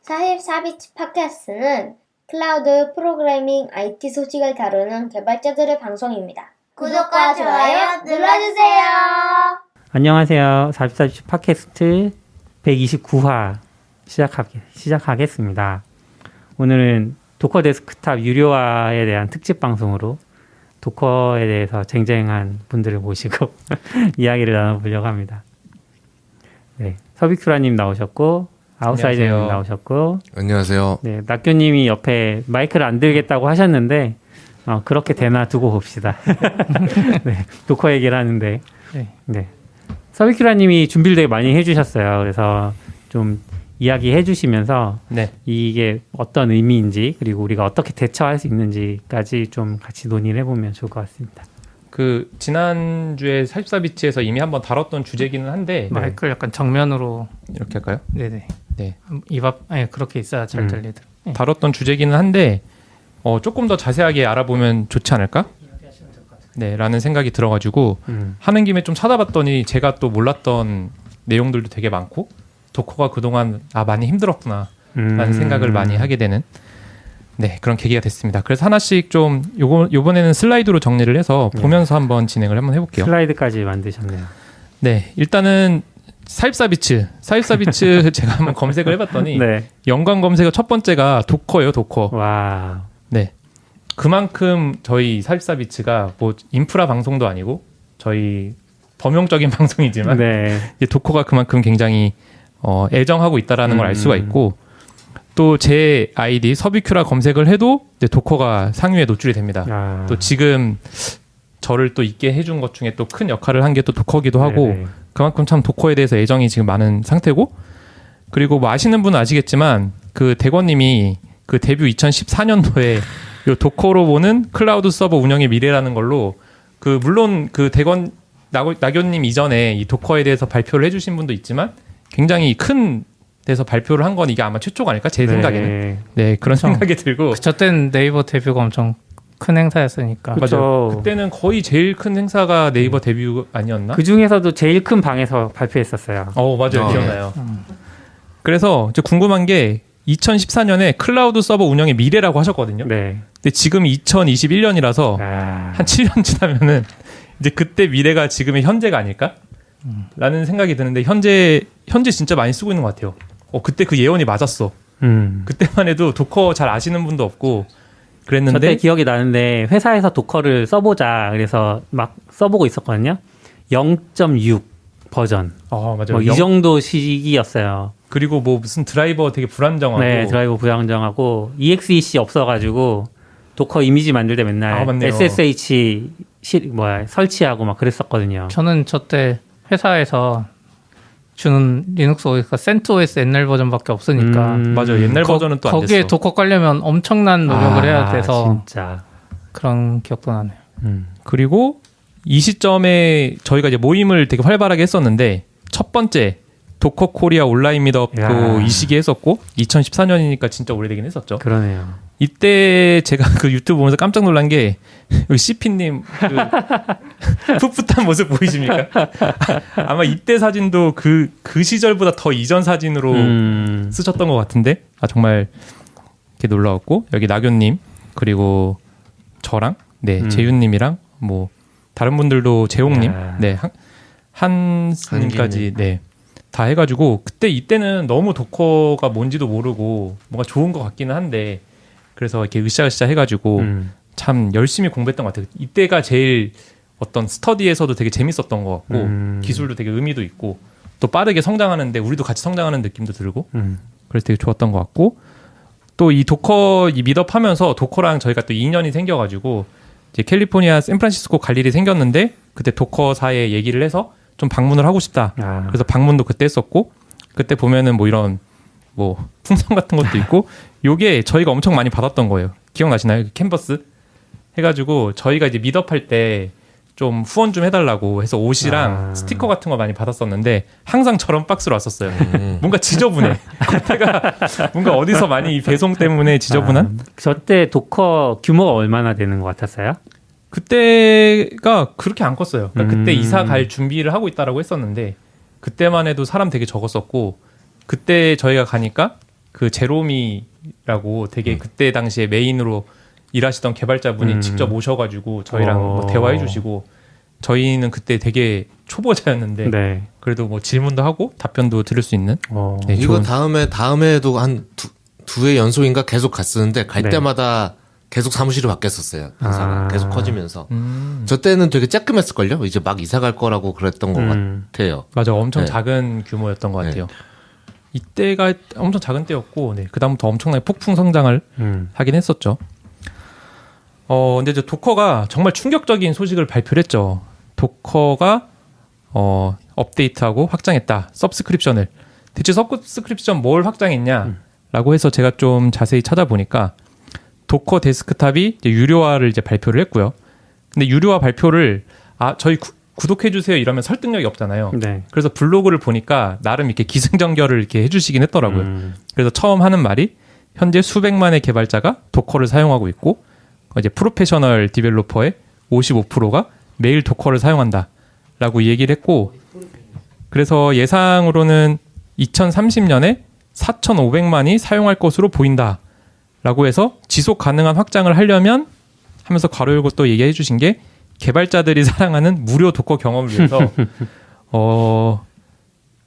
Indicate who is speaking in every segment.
Speaker 1: 44비치 팟캐스트는 클라우드 프로그래밍 IT 소식을 다루는 개발자들의 방송입니다. 구독과 좋아요 눌러주세요.
Speaker 2: 안녕하세요. 44비치 팟캐스트 129화 시작하겠습니다. 오늘은 도커 데스크탑 유료화에 대한 특집 방송으로 도커에 대해서 쟁쟁한 분들을 모시고 이야기를 나눠보려고 합니다. 네, 서비큐라님 나오셨고 아웃사이더님 나오셨고
Speaker 3: 안녕하세요.
Speaker 2: 네, 낙교님이 옆에 마이크를 안 들겠다고 하셨는데 그렇게 되나 두고 봅시다. 네, 도커 얘기를 하는데 네. 서비큐라님이 준비를 되게 많이 해주셨어요. 그래서 좀 이야기해 주시면서 이게 어떤 의미인지 그리고 우리가 어떻게 대처할 수 있는지까지 좀 같이 논의를 해보면 좋을 것 같습니다.
Speaker 4: 그 지난주에 44비치에서 이미 한번 다뤘던 주제기는 한데
Speaker 5: 마이크를 약간 정면으로
Speaker 4: 이렇게 할까요?
Speaker 5: 네네.
Speaker 4: 네.
Speaker 5: 그렇게 있어야 잘 들리더라고요. 네.
Speaker 4: 다뤘던 주제기는 한데 조금 더 자세하게 알아보면 좋지 않을까? 네, 라는 생각이 들어가지고 하는 김에 좀 찾아봤더니 제가 또 몰랐던 내용들도 되게 많고 도커가 그동안 많이 힘들었구나 라는 생각을 많이 하게 되는 그런 계기가 됐습니다. 그래서 하나씩 좀 요번에는 슬라이드로 정리를 해서 보면서 한번 진행을 한번 해볼게요.
Speaker 2: 슬라이드까지 만드셨네요.
Speaker 4: 네, 일단은 44비치 제가 한번 검색을 해봤더니 연관 검색어 첫 번째가 도커예요. 도커.
Speaker 2: 와.
Speaker 4: 네, 그만큼 저희 44비치가 뭐 인프라 방송도 아니고 저희 범용적인 방송이지만 이제 도커가 그만큼 굉장히 애정하고 있다라는 걸 알 수가 있고 또 제 아이디 서비큐라 검색을 해도 이제 도커가 상위에 노출이 됩니다. 또 지금 저를 또 있게 해준 것 중에 또 큰 역할을 한 게 또 도커기도 하고 그만큼 참 도커에 대해서 애정이 지금 많은 상태고 그리고 뭐 아시는 분은 아시겠지만 그 대권님이 그 데뷔 2014년도에 요 도커로 보는 클라우드 서버 운영의 미래라는 걸로 그 물론 그 대권 낙교님 이전에 이 도커에 대해서 발표를 해주신 분도 있지만 굉장히 큰 데서 발표를 한 건 이게 아마 최초가 아닐까 제 생각에는 그런 생각이 들고
Speaker 5: 저 때는 네이버 데뷔가 엄청 큰 행사였으니까
Speaker 4: 맞아요. 그때는 거의 제일 큰 행사가 네이버 데뷔 아니었나?
Speaker 2: 그 중에서도 제일 큰 방에서 발표했었어요.
Speaker 4: 맞아요. 기억나요. 그래서 이제 궁금한 게 2014년에 클라우드 서버 운영의 미래라고 하셨거든요. 근데 지금 2021년이라서 한 7년 지나면은 이제 그때 미래가 지금의 현재가 아닐까? 라는 생각이 드는데 현재 진짜 많이 쓰고 있는 것 같아요. 그때 그 예언이 맞았어. 그때만 해도 도커 잘 아시는 분도 없고 그랬는데
Speaker 2: 저때 기억이 나는데 회사에서 도커를 써보자 그래서 막 써보고 있었거든요. 0.6 버전.
Speaker 4: 맞아요.
Speaker 2: 이 정도 시기였어요.
Speaker 4: 그리고 뭐 무슨 드라이버 되게 불안정하고
Speaker 2: 드라이버 불안정하고 EXEC 없어가지고 도커 이미지 만들 때 맨날 SSH 설치하고 막 그랬었거든요.
Speaker 5: 저는 저때 회사에서 주는 리눅스 OS가 CentOS 옛날 버전밖에 없으니까
Speaker 4: 맞아요. 옛날 버전은 또 안 됐어.
Speaker 5: 거기에 도커 깔려면 엄청난 노력을 해야 돼서
Speaker 2: 진짜
Speaker 5: 그런 기억도 나네요.
Speaker 4: 그리고 이 시점에 저희가 이제 모임을 되게 활발하게 했었는데 첫 번째 도커 코리아 온라인 미트업도 이 시기에 했었고 2014년이니까 진짜 오래되긴 했었죠.
Speaker 2: 그러네요.
Speaker 4: 이때 제가 그 유튜브 보면서 깜짝 놀란 게 여기 CP님 그 풋풋한 모습 보이십니까? 아마 이때 사진도 그 시절보다 더 이전 사진으로 쓰셨던 것 같은데 정말 이렇게 놀라웠고 여기 낙교님 그리고 저랑 제윤님이랑 뭐 다른 분들도 재홍님 한스님까지 다 해가지고 이때는 너무 도커가 뭔지도 모르고 뭔가 좋은 것 같기는 한데 그래서 이렇게 으쌰으쌰 해가지고 참 열심히 공부했던 것 같아요. 이때가 제일 어떤 스터디에서도 되게 재밌었던 것 같고 기술도 되게 의미도 있고 또 빠르게 성장하는데 우리도 같이 성장하는 느낌도 들고 그래서 되게 좋았던 것 같고 또 이 도커 이 미드업 하면서 도커랑 저희가 또 인연이 생겨가지고 이제 캘리포니아 샌프란시스코 갈 일이 생겼는데 그때 도커사에 얘기를 해서 좀 방문을 하고 싶다. 그래서 방문도 그때 했었고 그때 보면은 뭐 이런 뭐 풍선 같은 것도 있고 요게 저희가 엄청 많이 받았던 거예요. 기억나시나요? 캔버스 해가지고 저희가 이제 미드업할 때 좀 후원 좀 해달라고 해서 옷이랑 스티커 같은 거 많이 받았었는데 항상 저런 박스로 왔었어요. 뭔가 지저분해. 겉에가 뭔가 어디서 많이 배송 때문에 지저분한?
Speaker 2: 저때 도커 규모가 얼마나 되는 것 같았어요?
Speaker 4: 그때가 그렇게 안 컸어요. 그러니까 그때 이사 갈 준비를 하고 있다라고 했었는데 그때만 해도 사람 되게 적었었고 그때 저희가 가니까 그 제로미라고 되게 그때 당시에 메인으로 일하시던 개발자분이 직접 오셔가지고 저희랑 뭐 대화해주시고 저희는 그때 되게 초보자였는데
Speaker 2: 네.
Speaker 4: 그래도 뭐 질문도 하고 답변도 들을 수 있는 네,
Speaker 3: 이거
Speaker 4: 좋은-
Speaker 3: 다음에도 한 두 해 연속인가 계속 갔었는데 갈
Speaker 2: 네.
Speaker 3: 때마다 계속 사무실이 바뀌었었어요. 회사가 계속 커지면서. 저 때는 되게 쬐끔했을걸요? 이제 막 이사 갈 거라고 그랬던 것 같아요.
Speaker 4: 맞아 엄청
Speaker 3: 네.
Speaker 4: 작은 규모였던 것
Speaker 3: 네.
Speaker 4: 같아요. 이때가 엄청 작은 때였고 네, 그다음부터 엄청나게 폭풍 성장을 하긴 했었죠. 근데 이제 도커가 정말 충격적인 소식을 발표를 했죠. 도커가 업데이트하고 확장했다. 서브스크립션을. 대체 서브스크립션 뭘 확장했냐라고 해서 제가 좀 자세히 찾아보니까 도커 데스크탑이 이제 유료화를 이제 발표를 했고요. 근데 유료화 발표를 저희 구독해 주세요 이러면 설득력이 없잖아요.
Speaker 2: 네.
Speaker 4: 그래서 블로그를 보니까 나름 이렇게 기승전결을 이렇게 해주시긴 했더라고요. 그래서 처음 하는 말이 현재 수백만의 개발자가 도커를 사용하고 있고 이제 프로페셔널 디벨로퍼의 55%가 매일 도커를 사용한다라고 얘기를 했고 그래서 예상으로는 2030년에 4,500만이 사용할 것으로 보인다라고 해서 지속 가능한 확장을 하려면 하면서 괄호 열고 또 얘기해 주신 게 개발자들이 사랑하는 무료 도커 경험을 위해서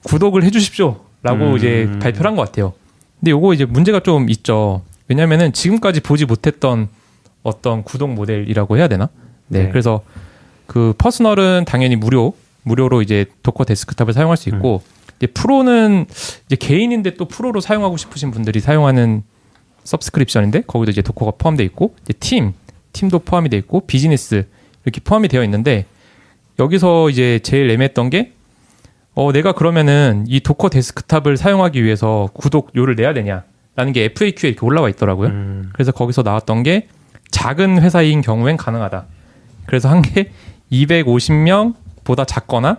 Speaker 4: 구독을 해 주십시오라고 이제 발표를 한 것 같아요. 근데 요거 이제 문제가 좀 있죠. 왜냐면은 지금까지 보지 못했던 어떤 구독 모델이라고 해야 되나? 네.
Speaker 2: 네.
Speaker 4: 그래서 그 퍼스널은 당연히 무료로 이제 도커 데스크탑을 사용할 수 있고 이제 프로는 이제 개인인데 또 프로로 사용하고 싶으신 분들이 사용하는 서브스크립션인데 거기도 이제 도커가 포함되어 있고 이제 팀도 포함이 되어 있고 비즈니스 이렇게 포함이 되어 있는데 여기서 이제 제일 애매했던 게 내가 그러면은 이 도커 데스크탑을 사용하기 위해서 구독료를 내야 되냐라는 게 FAQ에 이렇게 올라와 있더라고요. 그래서 거기서 나왔던 게 작은 회사인 경우엔 가능하다. 그래서 한 게 250명보다 작거나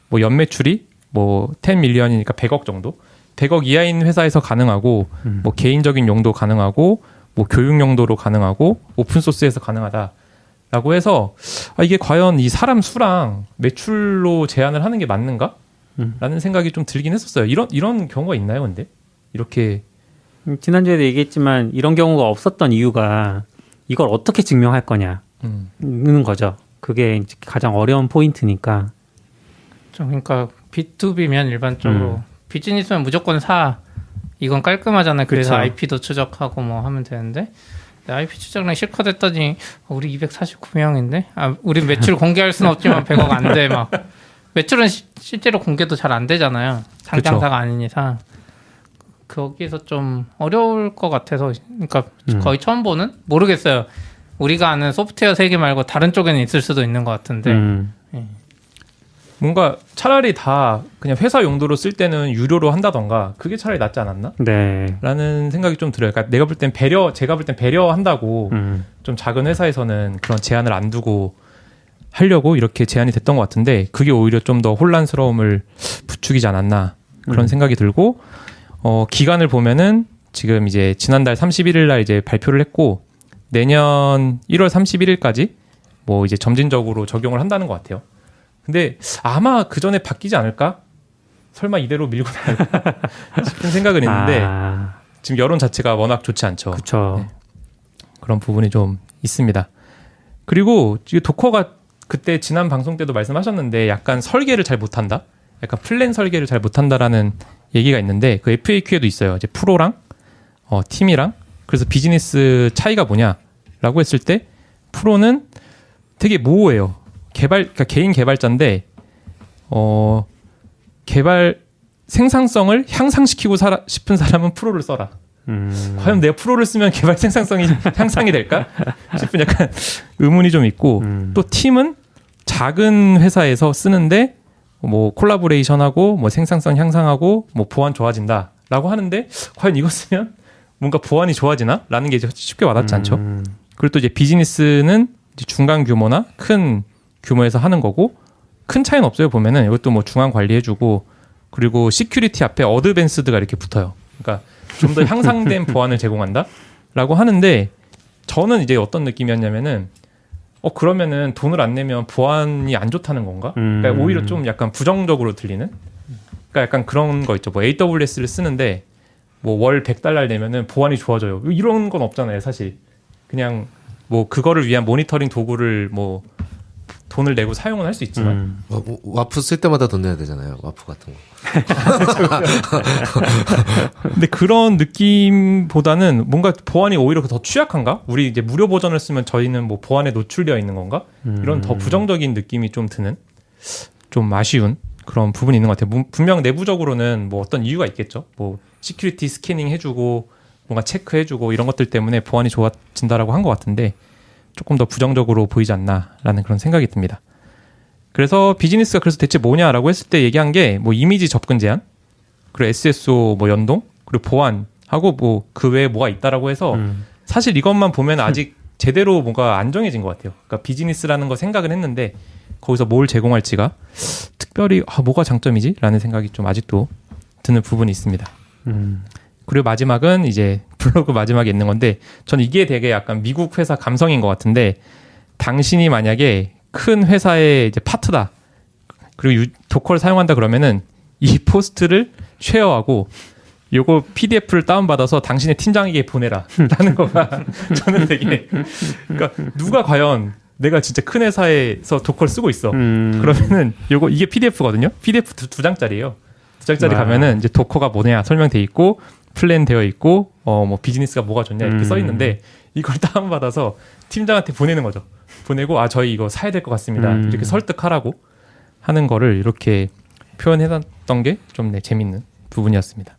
Speaker 4: 뭐 연매출이 뭐 10밀리언이니까 100억 정도. 100억 이하인 회사에서 가능하고 뭐 개인적인 용도 가능하고 뭐 교육 용도로 가능하고 오픈 소스에서 가능하다라고 해서 이게 과연 이 사람 수랑 매출로 제한을 하는 게 맞는가? 라는 생각이 좀 들긴 했었어요. 이런 경우가 있나요, 근데? 이렇게
Speaker 2: 지난주에도 얘기했지만 이런 경우가 없었던 이유가 이걸 어떻게 증명할 거냐는 거죠. 그게 이제 가장 어려운 포인트니까.
Speaker 5: 좀 그러니까 B2B면 일반적으로 비즈니스면 무조건 사. 이건 깔끔하잖아요. 그래서
Speaker 2: 그쵸.
Speaker 5: IP도 추적하고 뭐 하면 되는데 IP 추적량 실컷 했더니 우리 249명인데 우리 매출 공개할 수는 없지만 100억 안 돼 막. 매출은 실제로 공개도 잘 안 되잖아요. 상장사가 아닌 이상. 거기서 좀 어려울 것 같아서 그러니까 거의 처음 보는? 모르겠어요. 우리가 아는 소프트웨어 세계 말고 다른 쪽에는 있을 수도 있는 것 같은데
Speaker 4: 뭔가 차라리 다 그냥 회사 용도로 쓸 때는 유료로 한다던가 그게 차라리 낫지 않았나?
Speaker 2: 네.
Speaker 4: 라는 생각이 좀 들어요. 그러니까 제가 볼 땐 배려한다고 좀 작은 회사에서는 그런 제한을 안 두고 하려고 이렇게 제한이 됐던 것 같은데 그게 오히려 좀 더 혼란스러움을 부추기지 않았나 그런 생각이 들고 기간을 보면은 지금 이제 지난달 31일 날 이제 발표를 했고 내년 1월 31일까지 뭐 이제 점진적으로 적용을 한다는 것 같아요. 근데 아마 그 전에 바뀌지 않을까? 설마 이대로 밀고 나갈까 싶은 생각은 있는데 지금 여론 자체가 워낙 좋지 않죠.
Speaker 2: 그렇죠.
Speaker 4: 네. 그런 부분이 좀 있습니다. 그리고 이 도커가 그때 지난 방송 때도 말씀하셨는데 약간 설계를 잘 못한다? 약간 플랜 설계를 잘 못한다라는 얘기가 있는데 그 FAQ에도 있어요. 이제 프로랑 팀이랑 그래서 비즈니스 차이가 뭐냐라고 했을 때 프로는 되게 모호해요. 그러니까 개인 개발자인데 개발 생산성을 향상시키고 싶은 사람은 프로를 써라. 과연 내가 프로를 쓰면 개발 생산성이 향상이 될까 싶은 약간 의문이 좀 있고 또 팀은 작은 회사에서 쓰는데 뭐 콜라보레이션하고 뭐 생산성 향상하고 뭐 보안 좋아진다라고 하는데 과연 이거 쓰면 뭔가 보안이 좋아지나? 라는 게 이제 쉽게 와닿지 않죠. 그리고 또 이제 비즈니스는 이제 중간 규모나 큰 규모에서 하는 거고 큰 차이는 없어요. 보면은 이것도 뭐 중앙 관리해주고 그리고 시큐리티 앞에 어드밴스드가 이렇게 붙어요. 그러니까 좀 더 향상된 보안을 제공한다라고 하는데 저는 이제 어떤 느낌이었냐면은 그러면은 돈을 안 내면 보안이 안 좋다는 건가? 그러니까 오히려 좀 약간 부정적으로 들리는. 그러니까 약간 그런 거 있죠. 뭐 AWS를 쓰는데 뭐 월 $100 내면은 보안이 좋아져요. 이런 건 없잖아요, 사실. 그냥 뭐 그거를 위한 모니터링 도구를 뭐 돈을 내고 사용은 할 수 있지만
Speaker 3: 와프 쓸 때마다 돈 내야 되잖아요. 와프 같은 거.
Speaker 4: 근데 그런 느낌보다는 뭔가 보안이 오히려 더 취약한가? 우리 이제 무료 버전을 쓰면 저희는 뭐 보안에 노출되어 있는 건가? 이런 더 부정적인 느낌이 좀 드는 좀 아쉬운 그런 부분이 있는 것 같아요. 분명 내부적으로는 뭐 어떤 이유가 있겠죠. 뭐 시큐리티 스캐닝 해주고 뭔가 체크해주고 이런 것들 때문에 보안이 좋아진다라고 한 것 같은데 조금 더 부정적으로 보이지 않나라는 그런 생각이 듭니다. 그래서 비즈니스가 그래서 대체 뭐냐라고 했을 때 얘기한 게 뭐 이미지 접근 제한, 그리고 SSO 뭐 연동, 그리고 보안하고 뭐 그 외에 뭐가 있다라고 해서 사실 이것만 보면 아직 제대로 뭔가 안 정해진 것 같아요. 그러니까 비즈니스라는 거 생각은 했는데 거기서 뭘 제공할지가 특별히 뭐가 장점이지? 라는 생각이 좀 아직도 드는 부분이 있습니다. 그리고 마지막은 이제 블로그 마지막에 있는 건데 전 이게 되게 약간 미국 회사 감성인 것 같은데 당신이 만약에 큰 회사의 이제 파트다. 그리고 도커를 사용한다 그러면은 이 포스트를 쉐어하고 요거 PDF를 다운받아서 당신의 팀장에게 보내라. 라는 거가 저는 되게 그러니까 누가 과연 내가 진짜 큰 회사에서 도커를 쓰고 있어. 그러면은 요거 이게 PDF거든요. PDF 두 장짜리예요. 두 장짜리 가면은 이제 도커가 뭐냐 설명돼 있고 플랜 되어 있고 뭐 비즈니스가 뭐가 좋냐 이렇게 써 있는데 이걸 다운받아서 팀장한테 보내는 거죠. 보내고 저희 이거 사야 될 것 같습니다. 이렇게 설득하라고 하는 거를 이렇게 표현해놨던 게 좀 재밌는 부분이었습니다.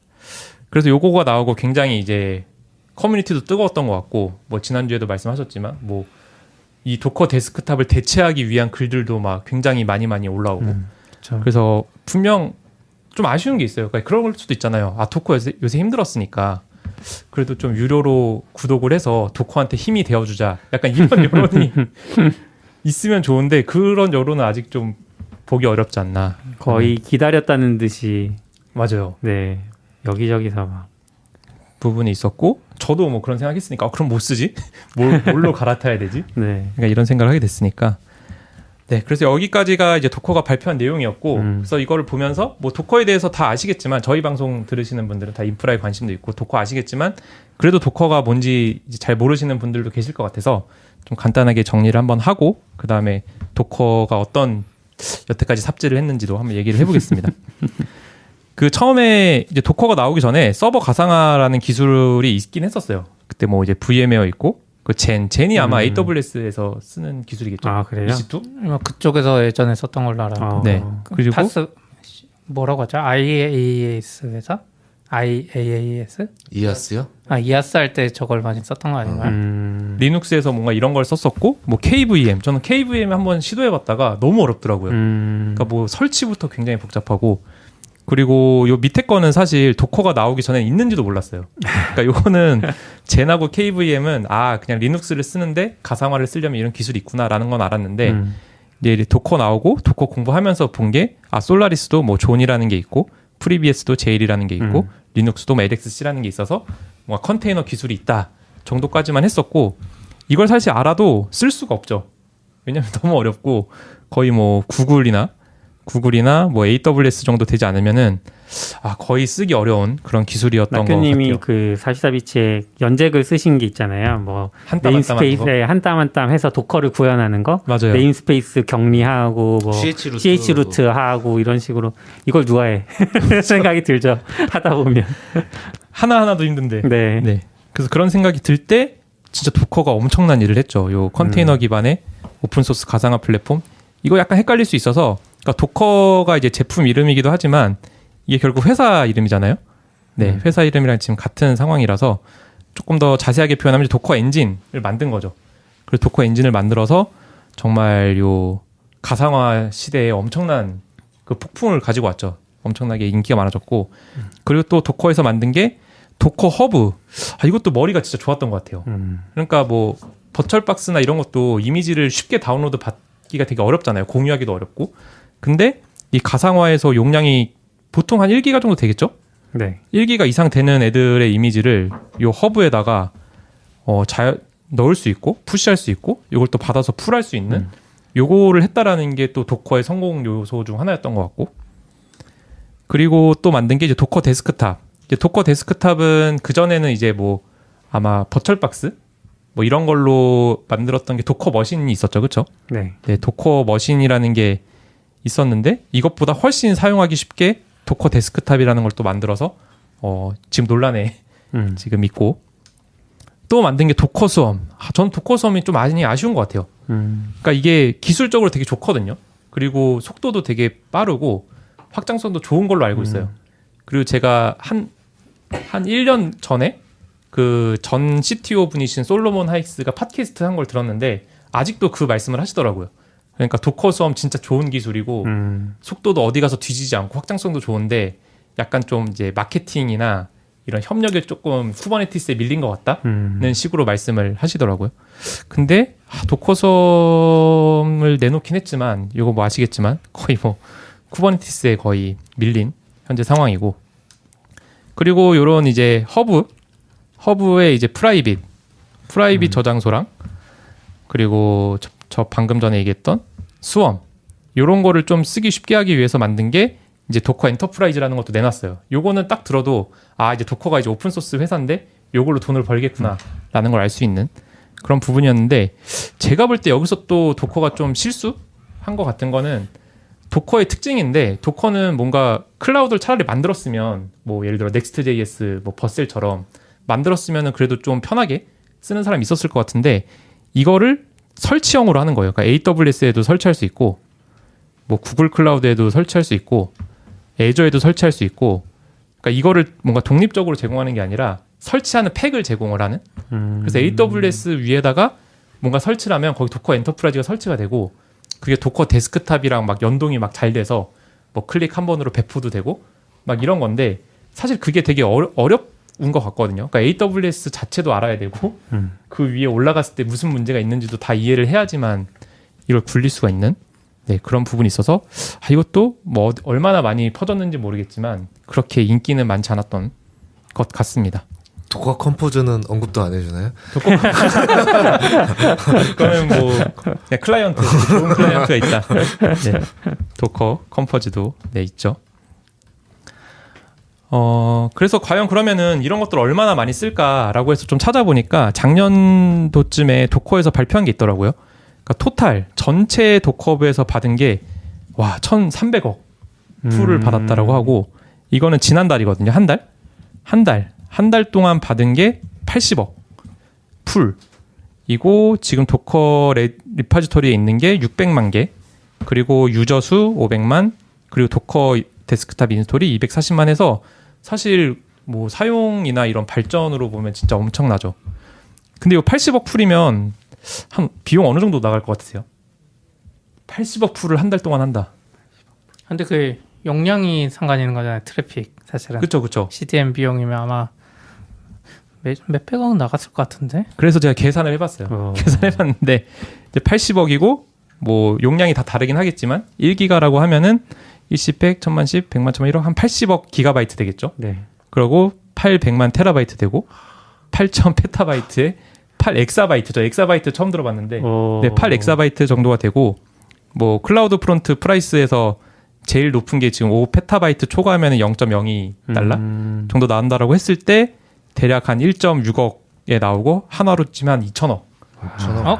Speaker 4: 그래서 요거가 나오고 굉장히 이제 커뮤니티도 뜨거웠던 것 같고 뭐 지난주에도 말씀하셨지만 뭐 이 도커 데스크탑을 대체하기 위한 글들도 막 굉장히 많이 올라오고 그래서 분명 좀 아쉬운 게 있어요. 그러니까 그런 수도 있잖아요. 도커 요새 힘들었으니까 그래도 좀 유료로 구독을 해서 도커한테 힘이 되어주자. 약간 이런 여론이 있으면 좋은데 그런 여론은 아직 좀 보기 어렵지 않나.
Speaker 2: 거의 기다렸다는 듯이
Speaker 4: 맞아요.
Speaker 2: 네 여기저기서 막
Speaker 4: 부분이 있었고 저도 뭐 그런 생각했으니까 그럼 뭐 쓰지? 뭘로 갈아타야 되지?
Speaker 2: 네.
Speaker 4: 그러니까 이런 생각을 하게 됐으니까. 네, 그래서 여기까지가 이제 도커가 발표한 내용이었고, 그래서 이거를 보면서 뭐 도커에 대해서 다 아시겠지만 저희 방송 들으시는 분들은 다 인프라에 관심도 있고 도커 아시겠지만 그래도 도커가 뭔지 이제 잘 모르시는 분들도 계실 것 같아서 좀 간단하게 정리를 한번 하고 그 다음에 도커가 어떤 여태까지 삽질을 했는지도 한번 얘기를 해보겠습니다. 그 처음에 이제 도커가 나오기 전에 서버 가상화라는 기술이 있긴 했었어요. 그때 뭐 이제 VM웨어 있고. 그 젠이 아마 AWS에서 쓰는 기술이겠죠.
Speaker 2: 그래요?
Speaker 5: EC2? 그쪽에서 예전에 썼던 걸로 알아요.
Speaker 4: 네. 그리고
Speaker 5: 파스 뭐라고 하죠? IaaS 회사? IaaS?
Speaker 3: 이아스요?
Speaker 5: 이아스 할 때 저걸 많이 썼던 거 아닌가요?
Speaker 4: 리눅스에서 뭔가 이런 걸 썼었고 뭐 KVM 저는 KVM 한번 시도해봤다가 너무 어렵더라고요. 그러니까 뭐 설치부터 굉장히 복잡하고 그리고 요 밑에 거는 사실 도커가 나오기 전에 있는지도 몰랐어요. 그러니까 요거는 젠하고 KVM은 그냥 리눅스를 쓰는데 가상화를 쓰려면 이런 기술이 있구나라는 건 알았는데 이제 도커 나오고 도커 공부하면서 본 게 솔라리스도 뭐 존이라는 게 있고 프리비에스도 제일이라는 게 있고 리눅스도 뭐 LXC라는 게 있어서 뭔가 컨테이너 기술이 있다 정도까지만 했었고 이걸 사실 알아도 쓸 수가 없죠. 왜냐면 너무 어렵고 거의 뭐 구글이나 뭐 AWS 정도 되지 않으면은 거의 쓰기 어려운 그런 기술이었던 것 같아요.
Speaker 2: 낙교님이 그 44비치에 연잭을 쓰신 게 있잖아요. 뭐 네임스페이스에 한 땀 한 땀 해서 도커를 구현하는 거,
Speaker 4: 맞아요.
Speaker 2: 네임스페이스 격리하고 뭐 CH 루트 하고 이런 식으로 이걸 누가 해? 생각이 들죠. 하다 보면
Speaker 4: 하나하나도 힘든데.
Speaker 2: 네.
Speaker 4: 그래서 그런 생각이 들 때 진짜 도커가 엄청난 일을 했죠. 요 컨테이너 기반의 오픈 소스 가상화 플랫폼. 이거 약간 헷갈릴 수 있어서 그러니까 도커가 이제 제품 이름이기도 하지만 이게 결국 회사 이름이잖아요. 네, 회사 이름이랑 지금 같은 상황이라서 조금 더 자세하게 표현하면 도커 엔진을 만든 거죠. 그래서 도커 엔진을 만들어서 정말 요 가상화 시대에 엄청난 그 폭풍을 가지고 왔죠. 엄청나게 인기가 많아졌고 그리고 또 도커에서 만든 게 도커 허브. 이것도 머리가 진짜 좋았던 것 같아요. 그러니까 뭐 버추얼박스나 이런 것도 이미지를 쉽게 다운로드 받기가 되게 어렵잖아요. 공유하기도 어렵고. 근데 이 가상화에서 용량이 보통 한 1기가 정도 되겠죠?
Speaker 2: 네.
Speaker 4: 1기가 이상 되는 애들의 이미지를 요 허브에다가 넣을 수 있고 푸시할 수 있고 이걸 또 받아서 풀할 수 있는 요거를 했다라는 게 또 도커의 성공 요소 중 하나였던 것 같고 그리고 또 만든 게 이제 도커 데스크탑. 이제 도커 데스크탑은 그 전에는 이제 뭐 아마 버철박스 뭐 이런 걸로 만들었던 게 도커 머신이 있었죠, 그렇죠?
Speaker 2: 네.
Speaker 4: 네, 도커 머신이라는 게 있었는데 이것보다 훨씬 사용하기 쉽게 도커 데스크탑이라는 걸 또 만들어서 지금 논란에 지금 있고 또 만든 게 도커 수험. 전 도커 수험이 좀 많이 아쉬운 것 같아요. 그러니까 이게 기술적으로 되게 좋거든요. 그리고 속도도 되게 빠르고 확장성도 좋은 걸로 알고 있어요. 그리고 제가 한 1년 전에 그 전 CTO 분이신 솔로몬 하이스가 팟캐스트 한 걸 들었는데 아직도 그 말씀을 하시더라고요. 그러니까 도커 수험 진짜 좋은 기술이고 속도도 어디 가서 뒤지지 않고 확장성도 좋은데 약간 좀 이제 마케팅이나 이런 협력에 조금 쿠버네티스에 밀린 것 같다는 식으로 말씀을 하시더라고요. 근데 도커 수험을 내놓긴 했지만 이거 뭐 아시겠지만 거의 뭐 쿠버네티스에 거의 밀린 현재 상황이고 그리고 요런 이제 허브의 이제 프라이빗 저장소랑 그리고 저 방금 전에 얘기했던 수험 요런 거를 좀 쓰기 쉽게 하기 위해서 만든 게 이제 도커 엔터프라이즈라는 것도 내놨어요. 요거는 딱 들어도 이제 도커가 이제 오픈 소스 회사인데 요걸로 돈을 벌겠구나라는 걸 알 수 있는 그런 부분이었는데 제가 볼 때 여기서 또 도커가 좀 실수한 것 같은 거는 도커의 특징인데 도커는 뭔가 클라우드를 차라리 만들었으면 뭐 예를 들어 넥스트.js 뭐 버셀처럼 만들었으면은 그래도 좀 편하게 쓰는 사람이 있었을 것 같은데 이거를 설치형으로 하는 거예요. 그러니까 AWS에도 설치할 수 있고 뭐 구글 클라우드에도 설치할 수 있고 애저에도 설치할 수 있고 그러니까 이거를 뭔가 독립적으로 제공하는 게 아니라 설치하는 팩을 제공을 하는 그래서 AWS 위에다가 뭔가 설치를 하면 거기 도커 엔터프라이즈가 설치가 되고 그게 도커 데스크탑이랑 막 연동이 막 잘 돼서 뭐 클릭 한 번으로 배포도 되고 막 이런 건데 사실 그게 되게 어려운 것 같거든요. 그러니까 AWS 자체도 알아야 되고 그 위에 올라갔을 때 무슨 문제가 있는지도 다 이해를 해야지만 이걸 굴릴 수가 있는 그런 부분이 있어서 이것도 뭐 얼마나 많이 퍼졌는지 모르겠지만 그렇게 인기는 많지 않았던 것 같습니다.
Speaker 3: 도커 컴포즈는 언급도 안 해주나요?
Speaker 4: 그거는 뭐 클라이언트 좋은 클라이언트가 있다. 네. 도커 컴포즈도 있죠. 그래서 과연 그러면은 이런 것들 얼마나 많이 쓸까라고 해서 좀 찾아보니까 작년도쯤에 도커에서 발표한 게 있더라고요. 그러니까 토탈 전체 도커브에서 받은 게 1,300억 풀을 받았다라고 하고 이거는 지난달이거든요. 한 달 동안 받은 게 80억 풀이고 지금 도커 리파지토리에 있는 게 600만 개 그리고 유저 수 500만 그리고 도커 데스크탑 인스톨이 240만 해서 사실 뭐 사용이나 이런 발전으로 보면 진짜 엄청나죠. 근데 이거 80억 풀이면 한 비용 어느 정도 나갈 것 같으세요? 80억 풀을 한 달 동안 한다.
Speaker 5: 근데 그 용량이 상관이 있는 거잖아요. 트래픽 사실은.
Speaker 4: 그렇죠.
Speaker 5: CDN 비용이면 아마 몇백억 나갔을 것 같은데.
Speaker 4: 그래서 제가 계산을 해봤어요. 계산해봤는데 이제 80억이고 뭐 용량이 다 다르긴 하겠지만 1기가라고 하면은 1십 100, 1000만 10, 100만 1000만 1억 한 80억 기가바이트 되겠죠. 네. 그리고 800만 테라바이트 되고 8000 페타바이트에 8 엑사바이트죠. 엑사바이트 처음 들어봤는데 8 엑사바이트 정도가 되고 뭐 클라우드 프론트 프라이스에서 제일 높은 게 지금 5 페타바이트 초과하면 0.02달러 정도 나온다라고 했을 때 대략 한 1.6억에 나오고 한화로 치면 한 2천억.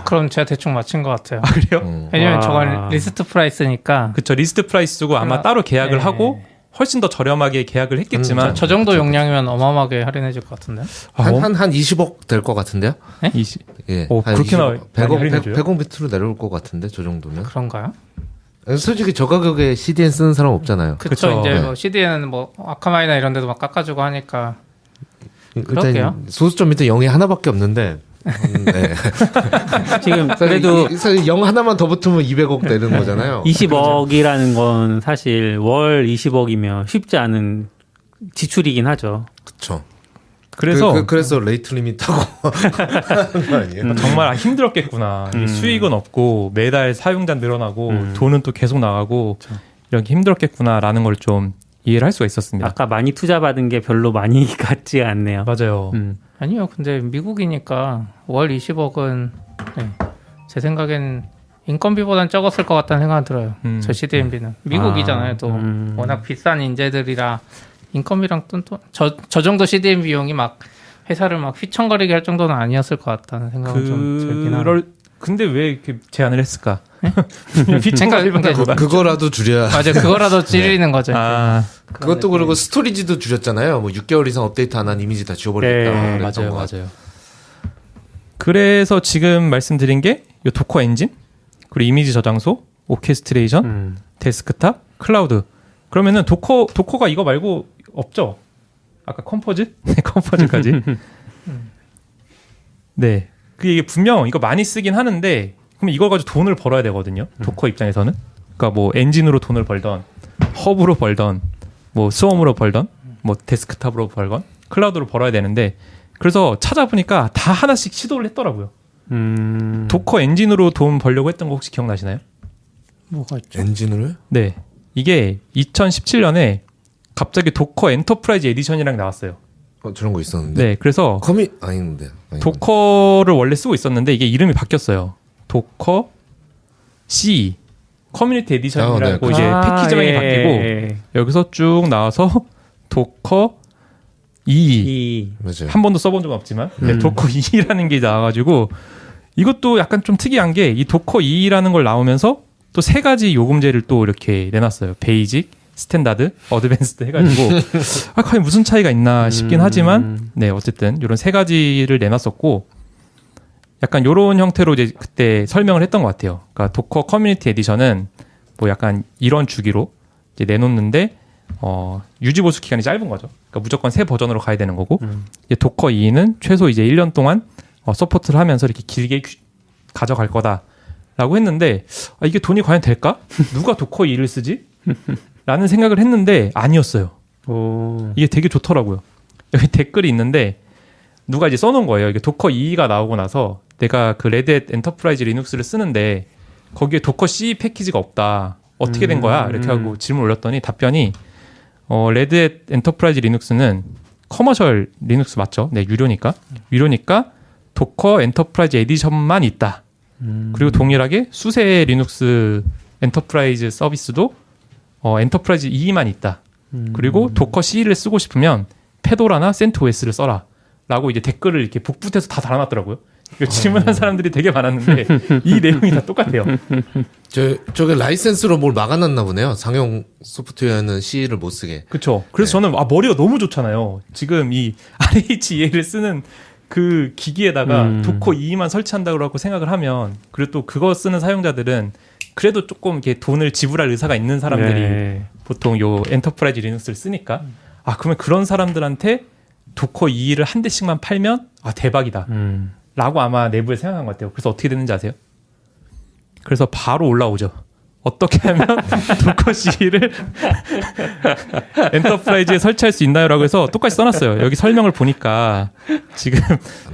Speaker 5: 그럼 제가 대충 맞춘 것 같아요.
Speaker 4: 그래요?
Speaker 5: 왜냐면 저건 리스트 프라이스니까.
Speaker 4: 그렇죠. 리스트 프라이스고 아마 따로 계약을 하고 훨씬 더 저렴하게 계약을 했겠지만
Speaker 5: 저 정도 용량이면 어마어마하게 할인해 줄 것 같은데.
Speaker 3: 한 20억 될 것 같은데요?
Speaker 5: 네?
Speaker 4: 20.
Speaker 3: 예.
Speaker 4: 그렇게나
Speaker 3: 100억 비트로 내려올 것 같은데 저 정도면.
Speaker 5: 그런가요?
Speaker 3: 솔직히 저 가격에 CDN 쓰는 사람 없잖아요.
Speaker 5: 그렇죠. 이제 뭐 CDN은 뭐 아카마이나 이런 데도 막 깎아주고 하니까. 그럴게요.
Speaker 3: 소수점 밑에 0이 하나밖에 없는데. 네.
Speaker 2: 지금 그래도
Speaker 3: 0 하나만 더 붙으면 200억 되는 거잖아요.
Speaker 2: 20억이라는 건 사실 월 20억이면 쉽지 않은 지출이긴 하죠.
Speaker 3: 그렇죠.
Speaker 4: 그래서
Speaker 3: 그래서 레이트 리밋하고 하는 거 아니에요?
Speaker 4: 정말 힘들었겠구나. 수익은 없고 매달 사용자 늘어나고 돈은 또 계속 나가고 이렇게 힘들었겠구나라는 걸 좀 이해를 할 수가 있었습니다.
Speaker 2: 아까 많이 투자받은 게 별로 많이 같지가 않네요.
Speaker 4: 맞아요.
Speaker 5: 아니요. 근데 미국이니까 월 20억은 제 생각엔 인건비보단 적었을 것 같다는 생각이 들어요. 저 CDN비는. 미국이잖아요. 또 워낙 비싼 인재들이라 인건비랑 저 정도 CDN 비용이 막 회사를 막 휘청거리게 할 정도는 아니었을 것 같다는 생각은 좀 들긴 하네요.
Speaker 4: 근데 왜 이렇게 제안을 했을까?
Speaker 3: 그거라도 줄여야.
Speaker 5: 맞아요. 그거라도 찌르는 거죠.
Speaker 3: 그것도 그리고 스토리지도 줄였잖아요. 뭐 6개월 이상 업데이트 안 한 이미지 다 지워버리겠다.
Speaker 4: 네, 맞아요. 그래서 지금 말씀드린 게 이 도커 엔진, 그리고 이미지 저장소, 오케스트레이션, 데스크탑, 클라우드. 그러면은 도커가 이거 말고 없죠? 아까 컴포즈? 네, 컴포즈까지. 네. 이게 분명 이거 많이 쓰긴 하는데 그럼 이걸 가지고 돈을 벌어야 되거든요. 도커 입장에서는. 그러니까 뭐 엔진으로 돈을 벌던, 허브로 벌던, 뭐 스웜으로 벌던, 뭐 데스크탑으로 벌건, 클라우드로 벌어야 되는데 그래서 찾아보니까 다 하나씩 시도를 했더라고요. 도커 엔진으로 돈 벌려고 했던 거 혹시 기억나시나요?
Speaker 5: 뭐가 있죠?
Speaker 3: 엔진을?
Speaker 4: 네. 이게 2017년에 갑자기 도커 엔터프라이즈 에디션이랑 나왔어요.
Speaker 3: 저런 거 있었는데.
Speaker 4: 네. 그래서
Speaker 3: 아닌데.
Speaker 4: 도커를 원래 쓰고 있었는데 이게 이름이 바뀌었어요. 도커 C 커뮤니티 에디션이라고 이제 패키지명이 바뀌고 여기서 쭉 나와서 도커 E
Speaker 3: 맞아요.
Speaker 4: 한 번도 써본 적은 없지만 도커 E라는 게 나와가지고 이것도 약간 좀 특이한 게 이 도커 E라는 걸 나오면서 또 세 가지 요금제를 또 이렇게 내놨어요. 베이직, 스탠다드, 어드밴스드 해가지고 과연 무슨 차이가 있나 싶긴 하지만 네 어쨌든 이런 세 가지를 내놨었고 약간 이런 형태로 이제 그때 설명을 했던 것 같아요. 그러니까 도커 커뮤니티 에디션은 뭐 약간 이런 주기로 이제 내놓는데 유지 보수 기간이 짧은 거죠. 그러니까 무조건 새 버전으로 가야 되는 거고 이제 도커 2는 최소 이제 1년 동안 서포트를 하면서 이렇게 길게 가져갈 거다라고 했는데 이게 돈이 과연 될까? 누가 도커 2를 쓰지? 라는 생각을 했는데 아니었어요. 이게 되게 좋더라고요. 여기 댓글이 있는데 누가 이제 써놓은 거예요. 이게 도커 2가 나오고 나서 내가 그 레드햇 엔터프라이즈 리눅스를 쓰는데 거기에 도커 C 패키지가 없다. 어떻게 된 거야? 이렇게 하고 질문 올렸더니 답변이 레드햇 엔터프라이즈 리눅스는 커머셜 리눅스 맞죠? 네, 유료니까 도커 엔터프라이즈 에디션만 있다. 그리고 동일하게 수세 리눅스 엔터프라이즈 서비스도 엔터프라이즈 2만 있다. 그리고 도커 C를 쓰고 싶으면 페도라나 센트OS를 써라. 라고 이제 댓글을 이렇게 북붙여서 다 달아놨더라고요. 질문한 사람들이 되게 많았는데 이 내용이 다 똑같아요.
Speaker 3: 저게 라이센스로 뭘 막아놨나 보네요. 상용 소프트웨어는 C를 못 쓰게.
Speaker 4: 그렇죠. 그래서 저는 머리가 너무 좋잖아요. 지금 이 RHEA를 쓰는 그 기기에다가 도커 2만 설치한다고 생각을 하면 그리고 또 그거 쓰는 사용자들은 그래도 조금 이렇게 돈을 지불할 의사가 있는 사람들이 보통 요 엔터프라이즈 리눅스를 쓰니까 그러면 그런 사람들한테 도커 2를 한 대씩만 팔면 대박이다 라고 아마 내부에 생각한 것 같아요. 그래서 어떻게 됐는지 아세요? 그래서 바로 올라오죠. 어떻게 하면 도커 C를 엔터프라이즈에 설치할 수 있나요? 라고 해서 똑같이 써놨어요. 여기 설명을 보니까 지금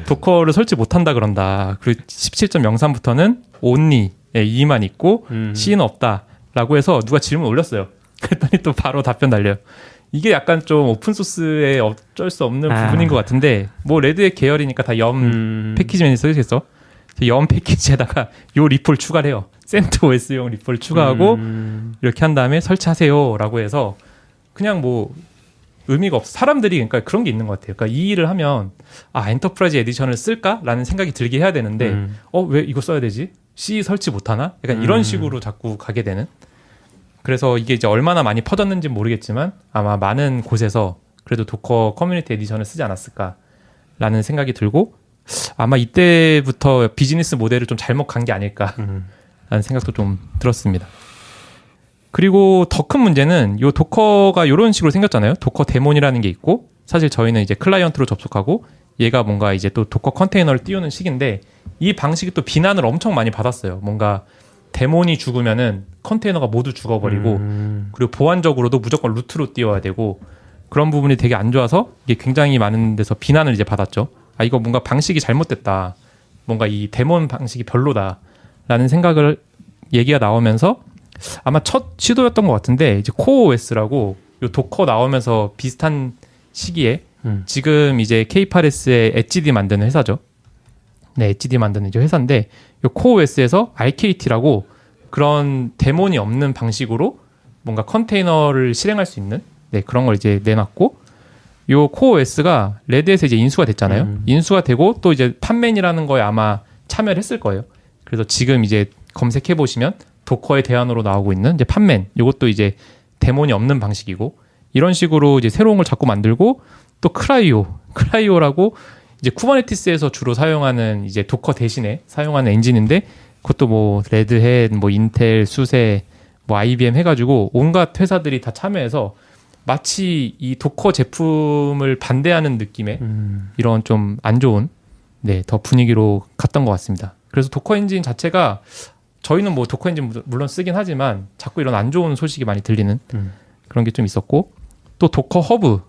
Speaker 4: 도커를 설치 못한다 그런다. 그리고 17.03부터는 only 2만 있고 C는 없다 라고 해서 누가 질문 올렸어요. 그랬더니 또 바로 답변 달려요. 이게 약간 좀 오픈소스에 어쩔 수 없는 부분인 것 같은데 뭐 레드의 계열이니까 다 염 패키지맨이 써있겠어. 염 패키지에다가 요 리폴 추가를 해요. 센트OS용 리폴 추가하고 이렇게 한 다음에 설치하세요 라고 해서 그냥 뭐 의미가 없어. 사람들이 그러니까 그런 게 있는 것 같아요. 그러니까 이 일을 하면 엔터프라이즈 에디션을 쓸까라는 생각이 들게 해야 되는데 왜 이거 써야 되지? C 설치 못하나? 약간 이런 식으로 자꾸 가게 되는. 그래서 이게 이제 얼마나 많이 퍼졌는지 모르겠지만 아마 많은 곳에서 그래도 도커 커뮤니티 에디션을 쓰지 않았을까라는 생각이 들고 아마 이때부터 비즈니스 모델을 좀 잘못 간 게 아닐까라는 생각도 좀 들었습니다. 그리고 더 큰 문제는 이 도커가 이런 식으로 생겼잖아요. 도커 데몬이라는 게 있고 사실 저희는 이제 클라이언트로 접속하고 얘가 뭔가 이제 또 도커 컨테이너를 띄우는 식인데 이 방식이 또 비난을 엄청 많이 받았어요. 뭔가 데몬이 죽으면은 컨테이너가 모두 죽어버리고 그리고 보안적으로도 무조건 루트로 띄워야 되고 그런 부분이 되게 안 좋아서 이게 굉장히 많은 데서 비난을 이제 받았죠. 이거 뭔가 방식이 잘못됐다. 뭔가 이 데몬 방식이 별로다라는 생각을 얘기가 나오면서 아마 첫 시도였던 것 같은데 이제 코어OS라고 요 도커 나오면서 비슷한 시기에 지금 이제 K8S의 엣지디 만드는 회사죠. 네, 엣지디 만드는 이제 회사인데 요 코어OS에서 RKT라고 그런 데몬이 없는 방식으로 뭔가 컨테이너를 실행할 수 있는 네, 그런 걸 이제 내놨고 요 코어 OS가 레드에서 이제 인수가 됐잖아요. 인수가 되고 또 이제 판맨이라는 거에 아마 참여를 했을 거예요. 그래서 지금 이제 검색해 보시면 도커의 대안으로 나오고 있는 이제 판맨, 이것도 이제 데몬이 없는 방식이고 이런 식으로 이제 새로운 걸 자꾸 만들고 또 크라이오라고 이제 쿠버네티스에서 주로 사용하는 이제 도커 대신에 사용하는 엔진인데 그것도 뭐 레드햇, 뭐 인텔, 수세, 뭐 IBM 해가지고 온갖 회사들이 다 참여해서 마치 이 도커 제품을 반대하는 느낌의 이런 좀 안 좋은 네, 더 분위기로 갔던 것 같습니다. 그래서 도커 엔진 자체가 저희는 뭐 도커 엔진 물론 쓰긴 하지만 자꾸 이런 안 좋은 소식이 많이 들리는 그런 게 좀 있었고 또 도커 허브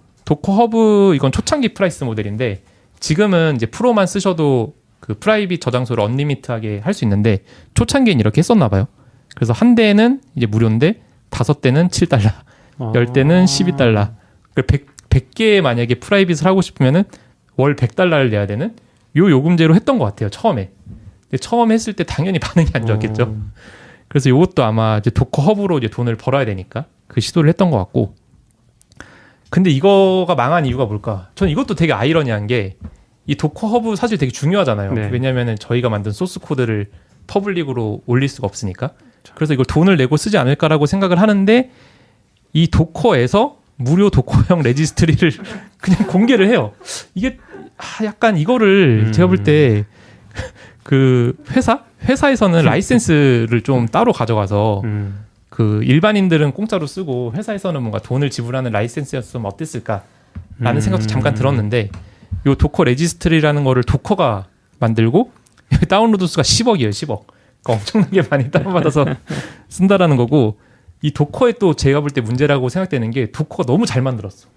Speaker 4: 이건 초창기 프라이스 모델인데 지금은 이제 프로만 쓰셔도 그 프라이빗 저장소를 언리미트하게 할 수 있는데 초창기엔 이렇게 했었나 봐요. 그래서 한 대는 이제 무료인데 5대는 $7, 10대는 $12. 100개의 만약에 프라이빗을 하고 싶으면은 월 $100를 내야 되는 요 요금제로 했던 것 같아요. 처음에. 근데 처음 했을 때 당연히 반응이 안 좋았겠죠. 그래서 요것도 아마 이제 도커 허브로 이제 돈을 벌어야 되니까 그 시도를 했던 것 같고. 근데 이거가 망한 이유가 뭘까? 저는 이것도 되게 아이러니한 게 이 도커 허브 사실 되게 중요하잖아요.
Speaker 2: 네.
Speaker 4: 왜냐면은 저희가 만든 소스 코드를 퍼블릭으로 올릴 수가 없으니까. 그래서 이걸 돈을 내고 쓰지 않을까라고 생각을 하는데 이 도커에서 무료 도커형 레지스트리를 그냥 공개를 해요. 이게 약간 이거를 제가 볼 때 그 회사에서는 라이센스를 좀 따로 가져가서 그 일반인들은 공짜로 쓰고 회사에서는 뭔가 돈을 지불하는 라이센스였으면 어땠을까라는 생각도 잠깐 들었는데 요 도커 레지스트리라는 거를 도커가 만들고 다운로드 수가 10억이에요. 10억. 그러니까 엄청나게 많이 다운받아서 쓴다라는 거고 이 도커의 또 제가 볼 때 문제라고 생각되는 게 도커가 너무 잘 만들었어.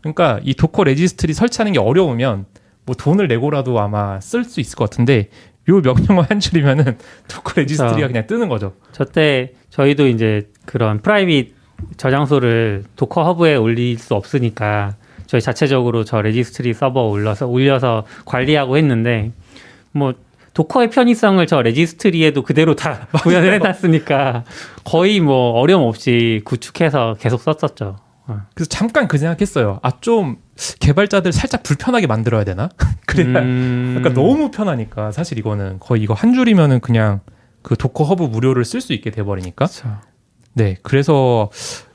Speaker 4: 그러니까 이 도커 레지스트리 설치하는 게 어려우면 뭐 돈을 내고라도 아마 쓸 수 있을 것 같은데 요 명령어 한 줄이면은 도커 레지스트리가 그냥 뜨는 거죠.
Speaker 2: 저때 저희도 이제 그런 프라이빗 저장소를 도커 허브에 올릴 수 없으니까 저희 자체적으로 저 레지스트리 서버 올려서 관리하고 했는데 뭐 도커의 편의성을 저 레지스트리에도 그대로 다 구현을 해놨으니까 거의 뭐 어려움 없이 구축해서 계속 썼었죠.
Speaker 4: 그래서 잠깐 그 생각했어요. 좀 개발자들 살짝 불편하게 만들어야 되나? 그래야 약간 너무 편하니까 사실 이거는 거의 이거 한 줄이면은 그냥 그 도커 허브 무료를 쓸 수 있게 돼버리니까.
Speaker 2: 그렇죠.
Speaker 4: 네, 그래서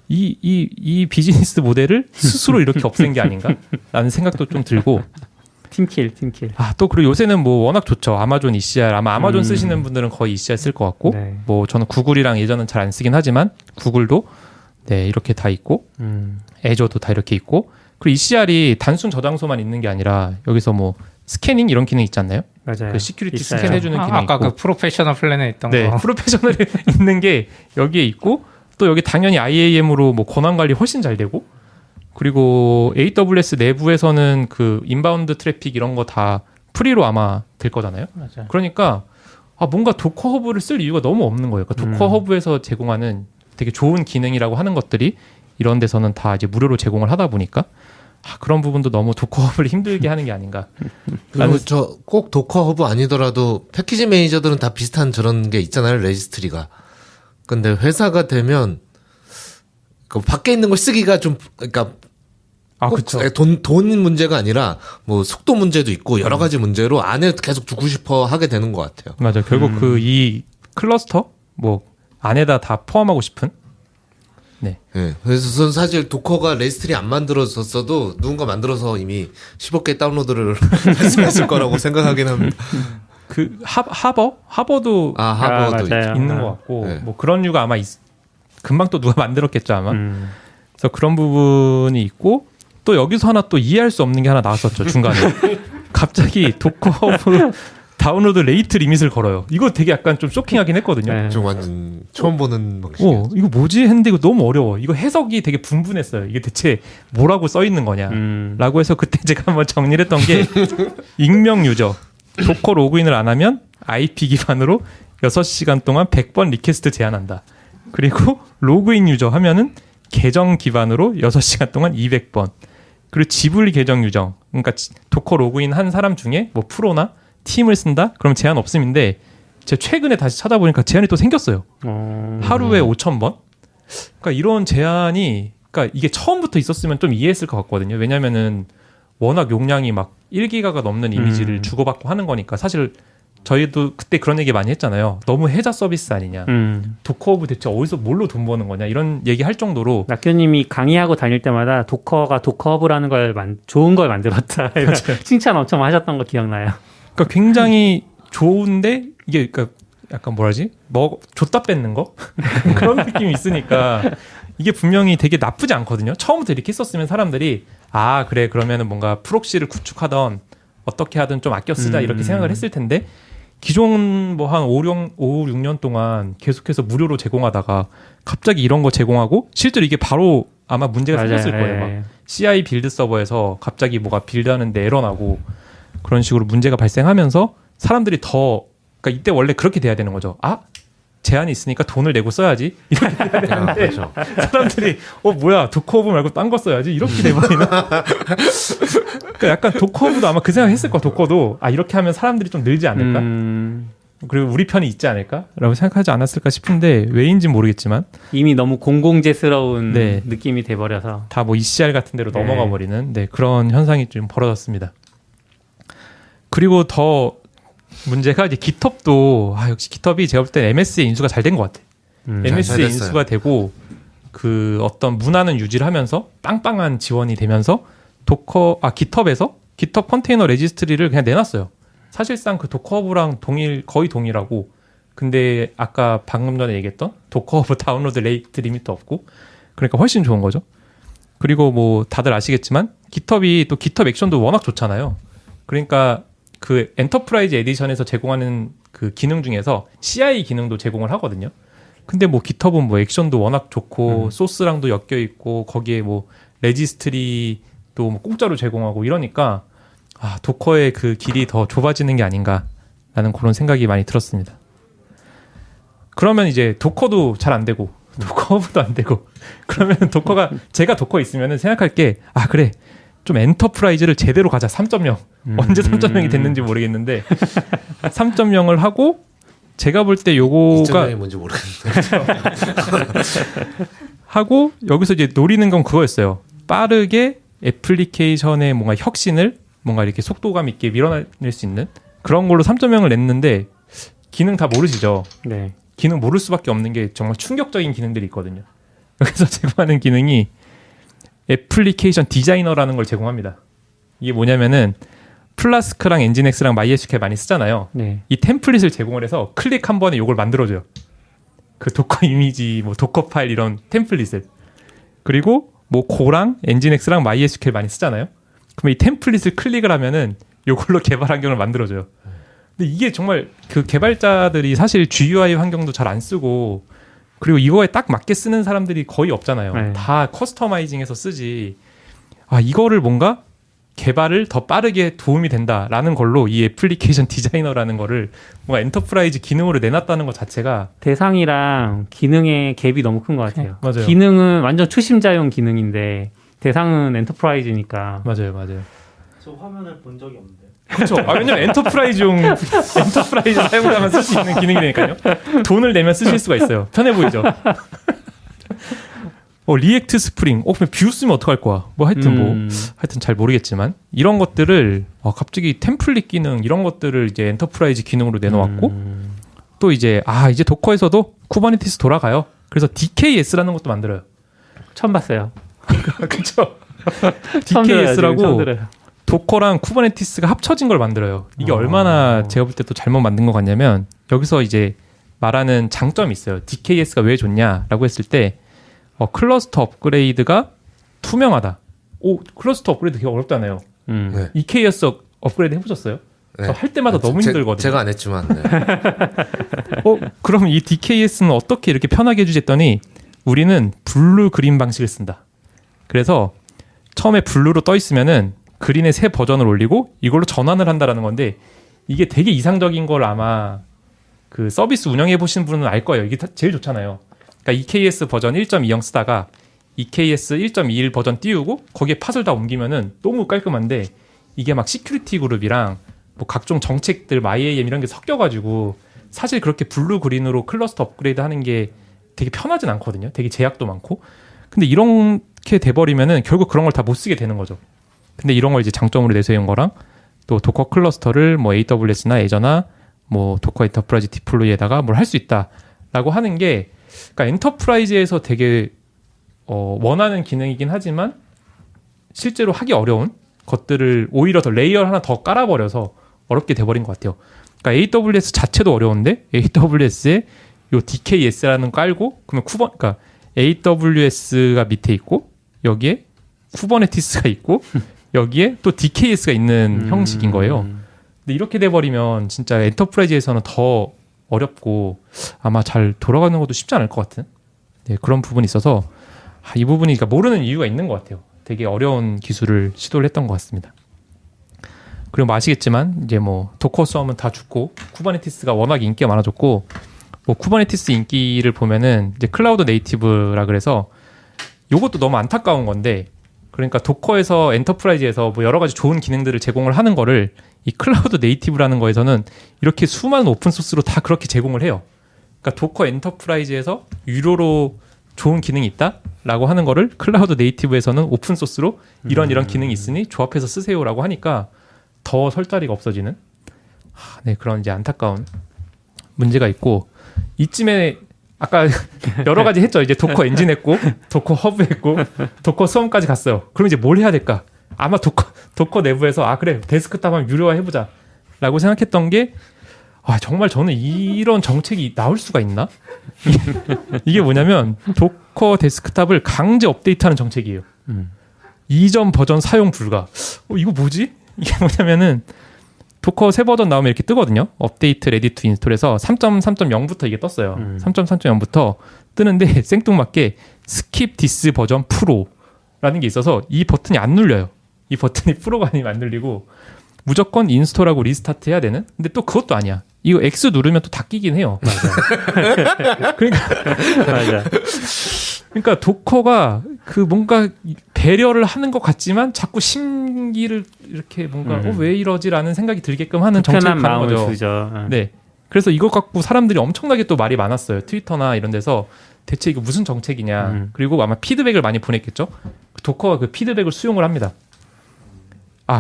Speaker 4: 이 비즈니스 모델을 스스로 이렇게 없앤 게 아닌가라는 생각도 좀 들고.
Speaker 2: 팀킬.
Speaker 4: 또 그리고 요새는 뭐 워낙 좋죠. 아마존 ECR. 아마 아마존 쓰시는 분들은 거의 ECR 쓸 것 같고,
Speaker 2: 네.
Speaker 4: 뭐 저는 구글이랑 예전은 잘 안 쓰긴 하지만 구글도 네 이렇게 다 있고, 애저도 다 이렇게 있고, 그리고 ECR이 단순 저장소만 있는 게 아니라 여기서 뭐 스캐닝 이런 기능 있지 않나요?
Speaker 2: 맞아요.
Speaker 4: 그 시큐리티
Speaker 2: 있어요.
Speaker 4: 스캔해주는 기능
Speaker 5: 아까
Speaker 4: 있고,
Speaker 5: 그 프로페셔널 플랜에 있던
Speaker 4: 네,
Speaker 5: 거.
Speaker 4: 프로페셔널이 있는 게 여기에 있고, 또 여기 당연히 IAM으로 뭐 권한 관리 훨씬 잘 되고, 그리고 AWS 내부에서는 그 인바운드 트래픽 이런 거 다 프리로 아마 될 거잖아요.
Speaker 5: 맞아요.
Speaker 4: 그러니까 뭔가 도커 허브를 쓸 이유가 너무 없는 거예요. 그러니까 도커 허브에서 제공하는 되게 좋은 기능이라고 하는 것들이 이런 데서는 다 이제 무료로 제공을 하다 보니까 그런 부분도 너무 도커 허브를 힘들게 하는 게 아닌가.
Speaker 3: 그리고 저 꼭 도커 허브 아니더라도 패키지 매니저들은 다 비슷한 저런 게 있잖아요. 레지스트리가. 근데 회사가 되면 그 밖에 있는 걸 쓰기가 좀 그러니까
Speaker 4: 그렇죠.
Speaker 3: 돈 문제가 아니라 뭐 속도 문제도 있고 여러 가지 문제로 안에 계속 두고 싶어 하게 되는 것 같아요.
Speaker 4: 맞아. 결국 그 이 클러스터 뭐 안에다 다 포함하고 싶은. 네.
Speaker 3: 네. 그래서 저는 사실 도커가 레지스트리 안 만들어졌어도 누군가 만들어서 이미 10억 개 다운로드를 했을 거라고 생각하긴 합니다.
Speaker 4: 그 하버도
Speaker 3: 하버도
Speaker 2: 맞아요.
Speaker 4: 있는 것 같고
Speaker 3: 네.
Speaker 4: 뭐 그런 이유가 아마 금방 또 누가 만들었겠죠 아마. 그래서 그런 부분이 있고 또 여기서 하나 또 이해할 수 없는 게 하나 나왔었죠 중간에. 갑자기 도커 허브 다운로드 레이트 리밋을 걸어요. 이거 되게 약간 좀 쇼킹하긴 했거든요.
Speaker 2: 네.
Speaker 3: 좀 완전 처음 보는 방식이에요.
Speaker 4: 이거 뭐지 했는데 이거 너무 어려워. 이거 해석이 되게 분분했어요. 이게 대체 뭐라고 써 있는 거냐 라고 해서 그때 제가 한번 정리를 했던 게 익명 유저 도커 로그인을 안 하면 IP 기반으로 6시간 동안 100번 리퀘스트 제한한다. 그리고 로그인 유저 하면은 계정 기반으로 6시간 동안 200번. 그리고 지불 계정 유저. 그러니까 도커 로그인 한 사람 중에 뭐 프로나 팀을 쓴다? 그럼 제한 없음인데 제가 최근에 다시 찾아보니까 제한이 또 생겼어요. 하루에 5,000번? 그러니까 이런 제한이 그러니까 이게 처음부터 있었으면 좀 이해했을 것 같거든요. 왜냐면은 워낙 용량이 막 1기가가 넘는 이미지를 주고받고 하는 거니까 사실 저희도 그때 그런 얘기 많이 했잖아요. 너무 해자 서비스 아니냐. 도커허브 대체 어디서 뭘로 돈 버는 거냐 이런 얘기 할 정도로
Speaker 2: 낙교님이 강의하고 다닐 때마다 도커가 도커허브라는 걸 좋은 걸 만들었다. 이런 칭찬 엄청 하셨던 거 기억나요.
Speaker 4: 그러니까 굉장히 좋은데 이게 그러니까 약간 뭐라지? 뭐 줬다 뺏는 거? 그런 느낌이 있으니까 이게 분명히 되게 나쁘지 않거든요. 처음부터 이렇게 했었으면 사람들이 아 그래 그러면은 뭔가 프록시를 구축하던 어떻게 하든 좀 아껴 쓰자 이렇게 생각을 했을 텐데 기존 뭐 한 5, 6년 동안 계속해서 무료로 제공하다가 갑자기 이런 거 제공하고 실제로 이게 바로 아마 문제가 생겼을 거예요. 막 CI 빌드 서버에서 갑자기 뭐가 빌드하는데 에러 나고 그런 식으로 문제가 발생하면서 사람들이 더 그러니까 이때 원래 그렇게 돼야 되는 거죠. 아 제한이 있으니까 돈을 내고 써야지 이렇게 돼야 되는데
Speaker 3: 그렇죠.
Speaker 4: 사람들이 뭐야 도커허브 말고 딴 거 써야지 이렇게 돼버리나. 그러니까 약간 도커허브도 아마 그 생각했을 거야. 도커도 아 이렇게 하면 사람들이 좀 늘지 않을까. 그리고 우리 편이 있지 않을까라고 생각하지 않았을까 싶은데 왜인지 모르겠지만
Speaker 2: 이미 너무 공공재스러운
Speaker 4: 네.
Speaker 2: 느낌이 돼버려서
Speaker 4: 다 뭐 ECR 같은 데로
Speaker 2: 네.
Speaker 4: 넘어가 버리는 그런 현상이 좀 벌어졌습니다. 그리고 더 문제가 이제 GitHub도 역시 GitHub이 제가 볼 때 MS에 인수가 잘 된 것 같아.
Speaker 3: 잘
Speaker 4: MS에
Speaker 3: 됐어요.
Speaker 4: 인수가 되고 그 어떤 문화는 유지를 하면서 빵빵한 지원이 되면서 GitHub에서 GitHub 컨테이너 레지스트리를 그냥 내놨어요. 사실상 그 도커허브랑 거의 동일하고 근데 아까 방금 전에 얘기했던 도커허브 다운로드 레이트 리미트 없고 그러니까 훨씬 좋은 거죠. 그리고 뭐 다들 아시겠지만 GitHub이 또 GitHub 액션도 워낙 좋잖아요. 그러니까 그 엔터프라이즈 에디션에서 제공하는 그 기능 중에서 CI 기능도 제공을 하거든요. 근데 뭐 GitHub은 뭐 액션도 워낙 좋고 소스랑도 엮여 있고 거기에 뭐 레지스트리도 뭐 공짜로 제공하고 이러니까 도커의 그 길이 더 좁아지는 게 아닌가라는 그런 생각이 많이 들었습니다. 그러면 이제 도커도 잘 안 되고 도커허브도 안 되고 그러면 제가 도커 있으면은 생각할 게 그래 좀 엔터프라이즈를 제대로 가자 3.0 언제 3.0이 됐는지 모르겠는데 3.0을 하고 제가 볼 때 요거가
Speaker 3: 2.0이 뭔지 모르겠는데
Speaker 4: 하고 여기서 이제 노리는 건 그거였어요. 빠르게 애플리케이션의 뭔가 혁신을 뭔가 이렇게 속도감 있게 밀어낼 수 있는 그런 걸로 3.0을 냈는데 기능 다 모르시죠?
Speaker 2: 네.
Speaker 4: 기능 모를 수밖에 없는 게 정말 충격적인 기능들이 있거든요. 여기서 제공하는 기능이 애플리케이션 디자이너라는 걸 제공합니다. 이게 뭐냐면은 플라스크랑 엔진엑스랑 MySQL 많이 쓰잖아요.
Speaker 2: 네.
Speaker 4: 이 템플릿을 제공을 해서 클릭 한 번에 이걸 만들어줘요. 그 도커 이미지, 뭐 도커 파일 이런 템플릿을. 그리고 뭐 고랑 엔진엑스랑 MySQL 많이 쓰잖아요. 그럼 이 템플릿을 클릭을 하면은 이걸로 개발 환경을 만들어줘요. 근데 이게 정말 그 개발자들이 사실 GUI 환경도 잘 안 쓰고 그리고 이거에 딱 맞게 쓰는 사람들이 거의 없잖아요.
Speaker 2: 네.
Speaker 4: 다 커스터마이징해서 쓰지. 이거를 뭔가 개발을 더 빠르게 도움이 된다라는 걸로 이 애플리케이션 디자이너라는 거를 뭔가 엔터프라이즈 기능으로 내놨다는 것 자체가
Speaker 2: 대상이랑 기능의 갭이 너무 큰 것 같아요.
Speaker 4: 맞아요.
Speaker 2: 기능은 완전 초심자용 기능인데 대상은 엔터프라이즈니까.
Speaker 4: 맞아요.
Speaker 6: 저 화면을 본 적이 없는데.
Speaker 4: 그렇죠. 왜냐면 엔터프라이즈 사용자만 쓸 수 있는 기능이 되니까요. 돈을 내면 쓰실 수가 있어요. 편해 보이죠. 리액트 스프링. 그럼 뷰 쓰면 어떡할 거야? 하여튼 잘 모르겠지만 이런 것들을 갑자기 템플릿 기능 이런 것들을 이제 엔터프라이즈 기능으로 내놓았고 또 이제 이제 도커에서도 쿠버네티스 돌아가요. 그래서 DKS라는 것도 만들어요.
Speaker 2: 처음 봤어요.
Speaker 4: 그렇죠.
Speaker 2: 처음 들어요, 지금 처음
Speaker 4: DKS라고
Speaker 2: 들어요.
Speaker 4: 도커랑 쿠버네티스가 합쳐진 걸 만들어요. 이게 얼마나 제가 볼 때 또 잘못 만든 것 같냐면 여기서 이제 말하는 장점이 있어요. DKS가 왜 좋냐라고 했을 때 클러스터 업그레이드가 투명하다. 클러스터 업그레이드 되게 어렵잖아요.
Speaker 3: 네.
Speaker 4: EKS 업그레이드 해보셨어요?
Speaker 3: 네.
Speaker 4: 할 때마다 너무 힘들거든요.
Speaker 3: 제가 안 했지만 네.
Speaker 4: 그럼 이 DKS는 어떻게 이렇게 편하게 해주지 했더니 우리는 블루 그린 방식을 쓴다. 그래서 처음에 블루로 떠 있으면은 그린의 새 버전을 올리고 이걸로 전환을 한다라는 건데 이게 되게 이상적인 걸 아마 그 서비스 운영해 보신 분은 알 거예요. 이게 제일 좋잖아요. 그러니까 EKS 버전 1.20 쓰다가 EKS 1.21 버전 띄우고 거기에 팟을 다 옮기면은 너무 깔끔한데 이게 막 시큐리티 그룹이랑 뭐 각종 정책들 MyAM 이런 게 섞여가지고 사실 그렇게 블루 그린으로 클러스터 업그레이드 하는 게 되게 편하진 않거든요. 되게 제약도 많고. 근데 이런 이렇게 돼버리면은 결국 그런 걸 다 못 쓰게 되는 거죠. 근데 이런 걸 이제 장점으로 내세운 거랑 또 도커 클러스터를 뭐 AWS나 애저나 뭐 도커 엔터프라이즈 디플로이에다가 뭘 할 수 있다라고 하는 게 그러니까 엔터프라이즈에서 되게 원하는 기능이긴 하지만 실제로 하기 어려운 것들을 오히려 더 레이어 하나 더 깔아버려서 어렵게 돼버린 것 같아요. 그러니까 AWS 자체도 어려운데 AWS에 요 DKS라는 거 깔고 그러면 그러니까 AWS가 밑에 있고 여기에 쿠버네티스가 있고 여기에 또 DKS가 있는 형식인 거예요. 근데 이렇게 돼버리면 진짜 엔터프라이즈에서는 더 어렵고 아마 잘 돌아가는 것도 쉽지 않을 것 같은 그런 부분이 있어서 이 부분이 그러니까 모르는 이유가 있는 것 같아요. 되게 어려운 기술을 시도를 했던 것 같습니다. 그리고 뭐 아시겠지만 이제 뭐 도커 수험은 다 죽고 쿠버네티스가 워낙 인기가 많아졌고 뭐 쿠버네티스 인기를 보면은 이제 클라우드 네이티브라 그래서 요것도 너무 안타까운 건데 그러니까 도커에서 엔터프라이즈에서 뭐 여러 가지 좋은 기능들을 제공을 하는 거를 이 클라우드 네이티브라는 거에서는 이렇게 수많은 오픈 소스로 다 그렇게 제공을 해요. 그러니까 도커 엔터프라이즈에서 유료로 좋은 기능이 있다라고 하는 거를 클라우드 네이티브에서는 오픈 소스로 이런 기능이 있으니 조합해서 쓰세요라고 하니까 더 설 자리가 없어지는 네, 그런 이제 안타까운 문제가 있고 이쯤에 아까 여러 가지 했죠. 이제 도커 엔진 했고 도커 허브 했고 도커 수험까지 갔어요. 그럼 이제 뭘 해야 될까? 아마 도커 내부에서 그래 데스크탑 한번 유료화 해보자 라고 생각했던 게 정말 저는 이런 정책이 나올 수가 있나? 이게 뭐냐면 도커 데스크탑을 강제 업데이트하는 정책이에요. 이전 버전 사용 불가. 이거 뭐지? 이게 뭐냐면은 도커 새 버전 나오면 이렇게 뜨거든요. 업데이트 레디 투 인스톨에서 3.3.0부터 이게 떴어요. 3.3.0부터 뜨는데 생뚱맞게 스킵 디스 버전 프로라는 게 있어서 이 버튼이 안 눌려요. 이 버튼이 프로가 아니면 안 눌리고 무조건 인스톨하고 리스타트 해야 되는? 근데 또 그것도 아니야. 이거 X 누르면 또 다 끼긴 해요. 맞아. 그러니까 도커가 그 뭔가 배려를 하는 것 같지만 자꾸 심기를 이렇게 뭔가 왜 이러지라는 생각이 들게끔 하는 정책을 하는 거죠.
Speaker 2: 주죠.
Speaker 4: 네. 그래서 이것 갖고 사람들이 엄청나게 또 말이 많았어요. 트위터나 이런 데서 대체 이거 무슨 정책이냐. 그리고 아마 피드백을 많이 보냈겠죠. 도커가 그 피드백을 수용을 합니다.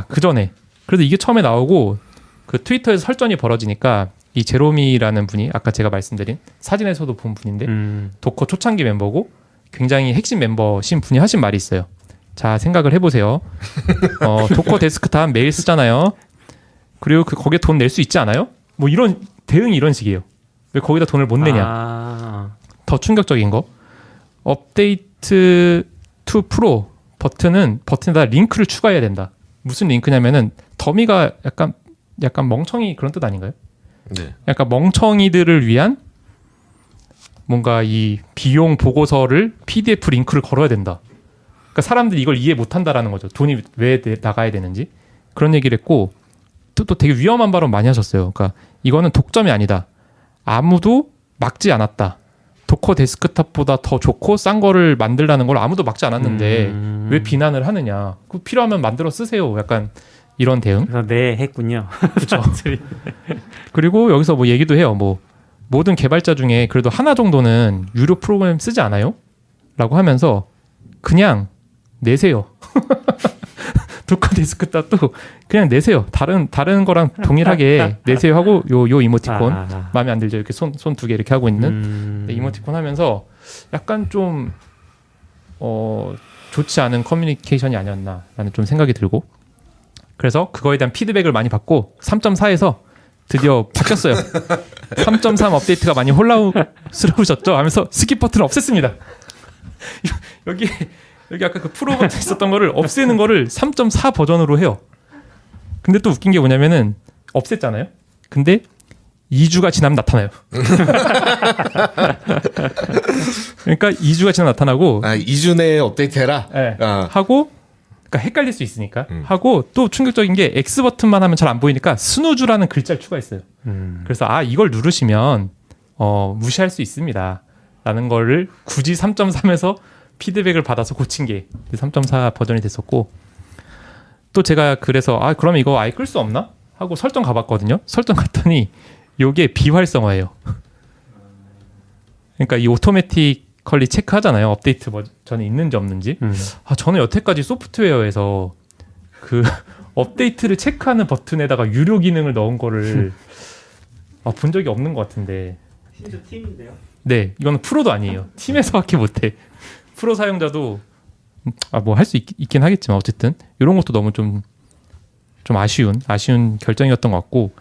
Speaker 4: 그 전에. 그래도 이게 처음에 나오고 그 트위터에서 설전이 벌어지니까 이 제로미라는 분이 아까 제가 말씀드린 사진에서도 본 분인데 도커 초창기 멤버고 굉장히 핵심 멤버신 분이 하신 말이 있어요. 자, 생각을 해보세요. 도커 데스크탑 매일 쓰잖아요. 그리고 거기에 돈 낼 수 있지 않아요? 뭐 이런 대응이 이런 식이에요. 왜 거기다 돈을 못 내냐? 더 충격적인 거. 업데이트 투 프로 버튼에다 링크를 추가해야 된다. 무슨 링크냐면은 더미가 약간 멍청이 그런 뜻 아닌가요?
Speaker 3: 네.
Speaker 4: 약간 멍청이들을 위한 뭔가 이 비용 보고서를 PDF 링크를 걸어야 된다. 그러니까 사람들이 이걸 이해 못한다라는 거죠. 돈이 왜 나가야 되는지. 그런 얘기를 했고 또 되게 위험한 발언 많이 하셨어요. 그러니까 이거는 독점이 아니다. 아무도 막지 않았다. 도커 데스크탑보다 더 좋고 싼 거를 만들라는 걸 아무도 막지 않았는데 왜 비난을 하느냐. 그 필요하면 만들어 쓰세요. 약간 이런 대응.
Speaker 2: 그래서 네 했군요.
Speaker 4: 그렇죠. 그리고 여기서 뭐 얘기도 해요. 뭐 모든 개발자 중에 그래도 하나 정도는 유료 프로그램 쓰지 않아요? 라고 하면서 그냥 내세요. 도커 데스크탑도 그냥 내세요. 다른 거랑 동일하게 내세요 하고 요 이모티콘 마음에 안 들죠? 이렇게 손 두 개 이렇게 하고 있는 이모티콘 하면서 약간 좀 좋지 않은 커뮤니케이션이 아니었나라는 좀 생각이 들고 그래서 그거에 대한 피드백을 많이 받고 3.4에서 드디어 바뀌었어요. 3.3 업데이트가 많이 혼란스러우셨죠? 하면서 스킵 버튼을 없앴습니다. 여기 아까 그 프로 버튼 있었던 거를 없애는 거를 3.4 버전으로 해요. 근데 또 웃긴 게 뭐냐면은 없앴잖아요. 근데 2주가 지나면 나타나요. 그러니까 2주가 지나면 나타나고
Speaker 3: 2주 내에 업데이트 해라?
Speaker 4: 네. 하고 그러니까 헷갈릴 수 있으니까 하고 또 충격적인 게 X 버튼만 하면 잘 안 보이니까 스누즈라는 글자를 추가했어요. 그래서 이걸 누르시면 무시할 수 있습니다. 라는 거를 굳이 3.3에서 피드백을 받아서 고친 게 3.4 버전이 됐었고 또 제가 그래서 그럼 이거 아예 끌 수 없나? 하고 설정 가봤거든요. 설정 갔더니 이게 비활성화예요. 그러니까 이 오토매틱 피리오디컬리 체크하잖아요. 업데이트 버전이 있는지 없는지. 저는 여태까지 소프트웨어에서 그 업데이트를 체크하는 버튼에다가 유료 기능을 넣은 거를 본 적이 없는 것 같은데.
Speaker 6: 심지어 팀인데요.
Speaker 4: 네, 이거는 프로도 아니에요. 팀에서밖에 못해. 프로 사용자도 뭐 할 수 있긴 하겠지만 어쨌든 이런 것도 너무 좀 아쉬운 결정이었던 것 같고,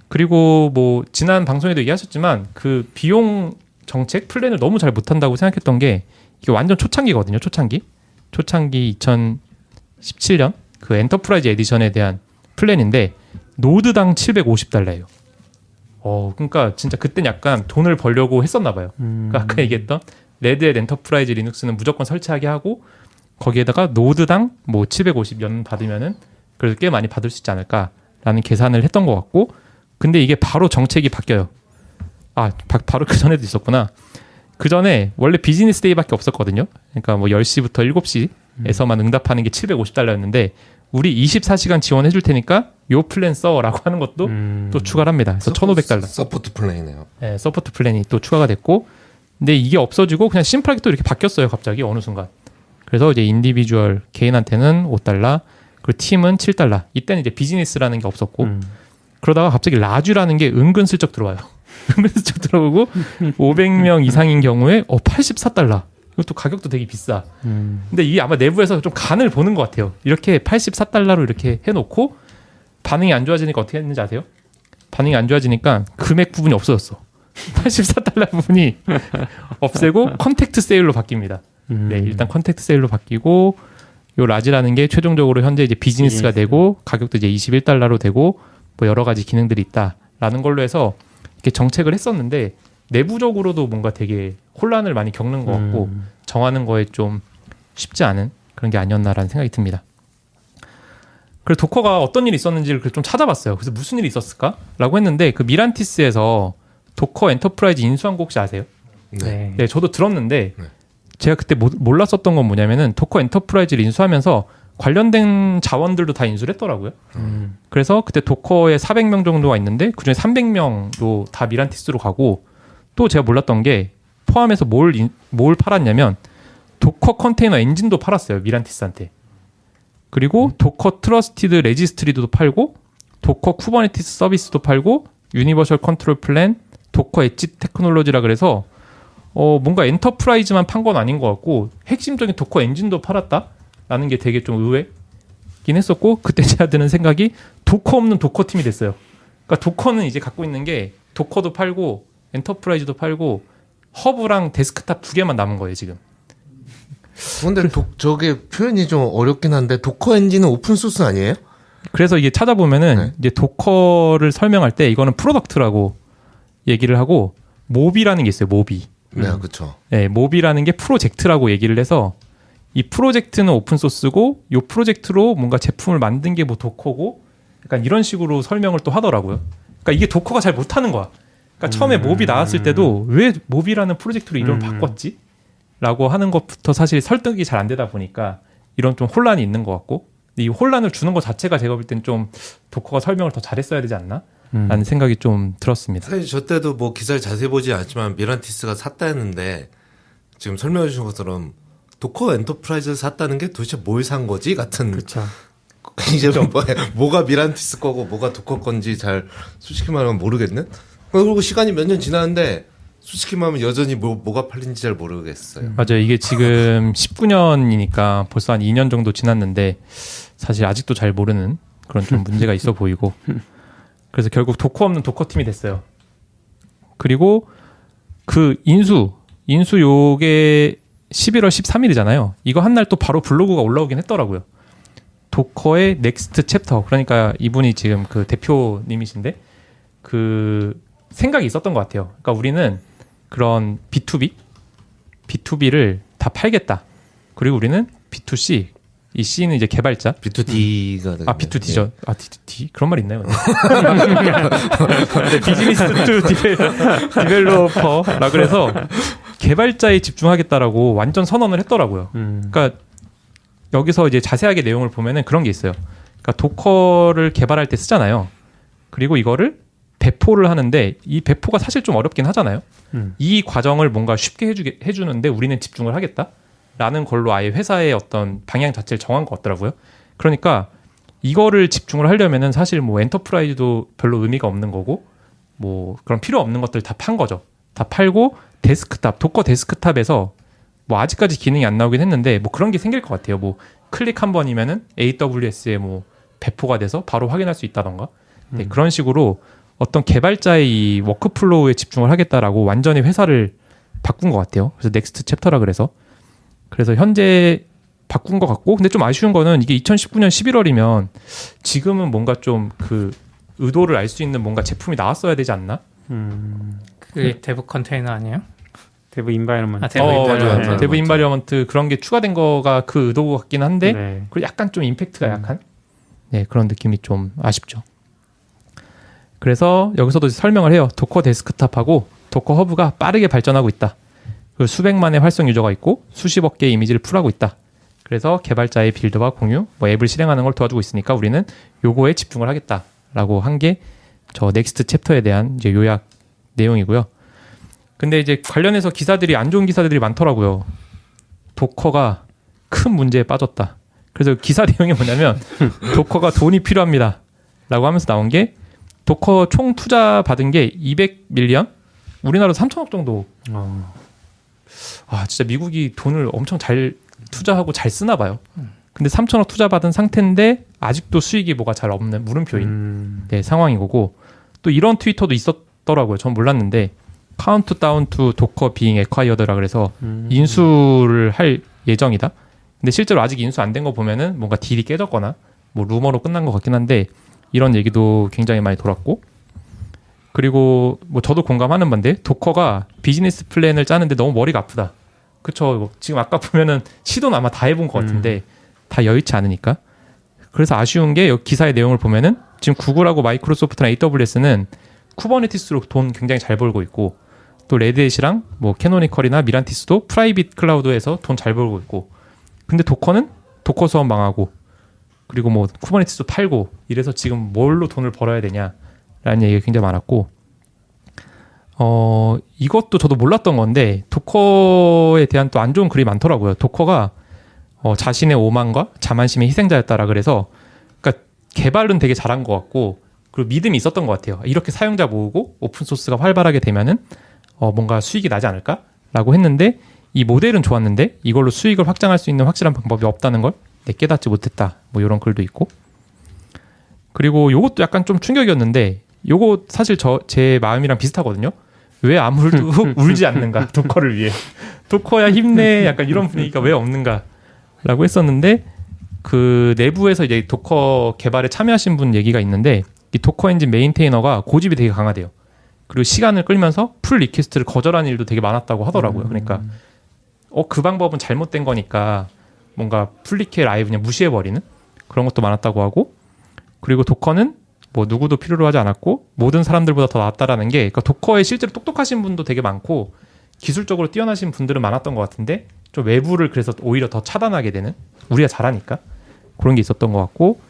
Speaker 4: 그리고 뭐 지난 방송에도 얘기하셨지만 그 비용 정책 플랜을 너무 잘 못한다고 생각했던 게, 이게 완전 초창기거든요. 초창기 2017년 그 엔터프라이즈 에디션에 대한 플랜인데 노드당 $750예요. 그러니까 진짜 그땐 약간 돈을 벌려고 했었나 봐요. 그러니까 아까 얘기했던 레드햇 엔터프라이즈 리눅스는 무조건 설치하게 하고 거기에다가 노드당 뭐 750연 받으면은 그래도 꽤 많이 받을 수 있지 않을까라는 계산을 했던 것 같고, 근데 이게 바로 정책이 바뀌어요. 바로 그 전에도 있었구나. 그 전에 원래 비즈니스 데이밖에 없었거든요. 그러니까 뭐 10시부터 7시에서만 응답하는 게 $750였는데 우리 24시간 지원해 줄 테니까 요 플랜 써라고 하는 것도 또 추가를 합니다. 그래서 $1,500.
Speaker 3: 서포트 플랜이네요.
Speaker 4: 네, 서포트 플랜이 또 추가가 됐고, 근데 이게 없어지고 그냥 심플하게 또 이렇게 바뀌었어요. 갑자기 어느 순간. 그래서 이제 인디비주얼 개인한테는 $5, 그리고 팀은 $7. 이때는 이제 비즈니스라는 게 없었고, 그러다가 갑자기 라주라는 게 은근슬쩍 들어와요. 은근슬쩍 들어오고 500명 이상인 경우에 $84. 이것도 가격도 되게 비싸. 근데 이게 아마 내부에서 좀 간을 보는 것 같아요. 이렇게 $84로 이렇게 해놓고 반응이 안 좋아지니까 어떻게 했는지 아세요? 반응이 안 좋아지니까 금액 부분이 없어졌어. $84 부분이 없애고 컨택트 세일로 바뀝니다. 네, 일단 컨택트 세일로 바뀌고 요 라지라는 게 최종적으로 현재 이제 비즈니스가 되고 가격도 이제 $21로 되고 뭐 여러 가지 기능들이 있다라는 걸로 해서 이렇게 정책을 했었는데 내부적으로도 뭔가 되게 혼란을 많이 겪는 것 같고 정하는 거에 좀 쉽지 않은 그런 게 아니었나라는 생각이 듭니다. 그래서 도커가 어떤 일이 있었는지를 좀 찾아봤어요. 그래서 무슨 일이 있었을까라고 했는데 그 미란티스에서 도커 엔터프라이즈 인수한 거 혹시 아세요?
Speaker 2: 네.
Speaker 4: 네, 저도 들었는데
Speaker 3: 네.
Speaker 4: 제가 그때 몰랐었던 건 뭐냐면은 도커 엔터프라이즈를 인수하면서 관련된 자원들도 다 인수를 했더라고요. 그래서 그때 도커에 400명 정도가 있는데 그중에 300명도 다 미란티스로 가고, 또 제가 몰랐던 게 포함해서 뭘 팔았냐면 도커 컨테이너 엔진도 팔았어요. 미란티스한테. 그리고 도커 트러스티드 레지스트리도 팔고 도커 쿠버네티스 서비스도 팔고 유니버셜 컨트롤 플랜, 도커 엣지 테크놀로지라 그래서 뭔가 엔터프라이즈만 판 건 아닌 것 같고 핵심적인 도커 엔진도 팔았다라는 게 되게 좀 의외긴 했었고, 그때 제가 드는 생각이 도커 없는 도커 팀이 됐어요. 그러니까 도커는 이제 갖고 있는 게 도커도 팔고 엔터프라이즈도 팔고 허브랑 데스크탑 2개만 남은 거예요 지금.
Speaker 3: 근데 저게 표현이 좀 어렵긴 한데 도커 엔진은 오픈 소스 아니에요?
Speaker 4: 그래서 이게 찾아보면은
Speaker 3: 네.
Speaker 4: 이제 도커를 설명할 때 이거는 프로덕트라고 얘기를 하고 모비라는 게 있어요. 모비.
Speaker 3: 네, 그렇죠.
Speaker 4: 네, 모비라는 게 프로젝트라고 얘기를 해서 이 프로젝트는 오픈 소스고 이 프로젝트로 뭔가 제품을 만든 게 뭐 도커고 약간 이런 식으로 설명을 또 하더라고요. 그러니까 이게 도커가 잘 못하는 거야. 그러니까 처음에 모비 나왔을 때도 왜 모비라는 프로젝트로 이름을 바꿨지? 라고 하는 것부터 사실 설득이 잘 안 되다 보니까 이런 좀 혼란이 있는 것 같고, 이 혼란을 주는 것 자체가 제가 볼 땐 좀 도커가 설명을 더 잘했어야 되지 않나? 라는 생각이 좀 들었습니다.
Speaker 3: 사실 저 때도 뭐 기사를 자세히 보지 않았지만 미란티스가 샀다 했는데 지금 설명해 주신 것처럼 도커 엔터프라이즈를 샀다는 게 도대체 뭘 산 거지? 같은.
Speaker 2: 그렇죠.
Speaker 3: 이제 뭐가 미란티스 거고 뭐가 도커 건지 잘 솔직히 말하면 모르겠는? 그리고 시간이 몇 년 지났는데 솔직히 말하면 여전히 뭐가 팔린지 잘 모르겠어요.
Speaker 4: 맞아요. 이게 지금 19년이니까 벌써 한 2년 정도 지났는데 사실 아직도 잘 모르는 그런 좀 문제가 있어 보이고, 그래서 결국 도커 없는 도커 팀이 됐어요. 그리고 그 인수 요게 11월 13일이잖아요. 이거 한 날 또 바로 블로그가 올라오긴 했더라고요. 도커의 넥스트 챕터. 그러니까 이분이 지금 그 대표님이신데 그 생각이 있었던 것 같아요. 그러니까 우리는 그런 B2B를 다 팔겠다. 그리고 우리는 B2C, 이 C는 이제 개발자.
Speaker 3: B2D가 되겠네요.
Speaker 4: B2D죠. D? 그런 말 있나요? 네, 비즈니스 투 디벨로퍼라 그래서 개발자에 집중하겠다라고 완전 선언을 했더라고요. 그러니까 여기서 이제 자세하게 내용을 보면은 그런 게 있어요. 그러니까 도커를 개발할 때 쓰잖아요. 그리고 이거를 배포를 하는데 이 배포가 사실 좀 어렵긴 하잖아요.
Speaker 2: 음.
Speaker 4: 이 과정을 뭔가 쉽게 해주는데 우리는 집중을 하겠다라는 걸로 아예 회사의 어떤 방향 자체를 정한 것 같더라고요. 그러니까 이거를 집중을 하려면은 사실 뭐 엔터프라이즈도 별로 의미가 없는 거고 뭐 그런 필요 없는 것들 다 판 거죠. 다 팔고 데스크탑, 도커 데스크탑에서 뭐 아직까지 기능이 안 나오긴 했는데 뭐 그런 게 생길 것 같아요. 뭐 클릭 한 번이면은 AWS에 뭐 배포가 돼서 바로 확인할 수 있다던가 네, 그런 식으로 어떤 개발자의 이 워크플로우에 집중을 하겠다라고 완전히 회사를 바꾼 것 같아요. 그래서 넥스트 챕터라 그래서 현재 바꾼 것 같고 근데 좀 아쉬운 거는 이게 2019년 11월이면 지금은 뭔가 좀 그 의도를 알 수 있는 뭔가 제품이 나왔어야 되지 않나?
Speaker 5: 그게 데브 컨테이너 아니에요?
Speaker 2: 데브 인바이러먼트.
Speaker 5: 아, 데브
Speaker 3: 맞아요.
Speaker 5: 인바이러먼트.
Speaker 4: 데브 인바이러먼트 그런 게 추가된 거가 그 의도 같긴 한데
Speaker 2: 네.
Speaker 4: 그리고 약간 좀 임팩트가 약한 네, 그런 느낌이 좀 아쉽죠. 그래서 여기서도 설명을 해요. 도커 데스크탑하고 도커 허브가 빠르게 발전하고 있다. 그 수백만의 활성 유저가 있고 수십억 개의 이미지를 풀하고 있다. 그래서 개발자의 빌드와 공유, 뭐 앱을 실행하는 걸 도와주고 있으니까 우리는 요거에 집중을 하겠다라고 한 게 저 넥스트 챕터에 대한 이제 요약 내용이고요. 근데 이제 관련해서 기사들이 안 좋은 기사들이 많더라고요. 도커가 큰 문제에 빠졌다. 그래서 기사 내용이 뭐냐면 도커가 돈이 필요합니다. 라고 하면서 나온 게 도커 총 투자 받은 게 200밀리언? 우리나라로 3천억 정도. 아, 진짜 미국이 돈을 엄청 잘 투자하고 잘 쓰나 봐요. 근데 3천억 투자 받은 상태인데 아직도 수익이 뭐가 잘 없는 물음표인 네, 상황인 거고 또 이런 트위터도 있었더라고요. 전 몰랐는데 카운트다운 투 도커 비잉 에콰이어드라 그래서 인수를 할 예정이다. 근데 실제로 아직 인수 안 된 거 보면은 뭔가 딜이 깨졌거나 뭐 루머로 끝난 것 같긴 한데 이런 얘기도 굉장히 많이 돌았고 그리고 뭐 저도 공감하는 건데 도커가 비즈니스 플랜을 짜는데 너무 머리가 아프다. 그쵸. 지금 아까 보면은 시도는 아마 다 해본 것 같은데 다 여의치 않으니까. 그래서 아쉬운 게 여기 기사의 내용을 보면은 지금 구글하고 마이크로소프트나 AWS는 쿠버네티스로 돈 굉장히 잘 벌고 있고 또 레드햇이랑 뭐 캐노니컬이나 미란티스도 프라이빗 클라우드에서 돈 잘 벌고 있고 근데 도커는 도커 수업 망하고 그리고 뭐 쿠버네티스도 팔고 이래서 지금 뭘로 돈을 벌어야 되냐라는 얘기가 굉장히 많았고 이것도 저도 몰랐던 건데 도커에 대한 또 안 좋은 글이 많더라고요. 도커가 자신의 오만과 자만심의 희생자였다라 그래서 그러니까 개발은 되게 잘한 것 같고 그리고 믿음이 있었던 것 같아요. 이렇게 사용자 모으고 오픈 소스가 활발하게 되면은 뭔가 수익이 나지 않을까라고 했는데 이 모델은 좋았는데 이걸로 수익을 확장할 수 있는 확실한 방법이 없다는 걸 깨닫지 못했다. 뭐 이런 글도 있고 그리고 요것도 약간 좀 충격이었는데 요거 사실 제 마음이랑 비슷하거든요. 왜 아무도 울지 않는가 도커를 위해 도커야 힘내 약간 이런 분위기가 왜 없는가라고 했었는데 그 내부에서 이제 도커 개발에 참여하신 분 얘기가 있는데 이 도커 엔진 메인테이너가 고집이 되게 강하대요. 그리고 시간을 끌면서 풀 리퀘스트를 거절하는 일도 되게 많았다고 하더라고요. 그러니까 그 방법은 잘못된 거니까 뭔가 풀리케 라이브 그냥 무시해버리는 그런 것도 많았다고 하고 그리고 도커는 뭐 누구도 필요로 하지 않았고 모든 사람들보다 더 낫다라는 게 그러니까 도커에 실제로 똑똑하신 분도 되게 많고 기술적으로 뛰어나신 분들은 많았던 것 같은데 좀 외부를 그래서 오히려 더 차단하게 되는 우리가 잘하니까 그런 게 있었던 것 같고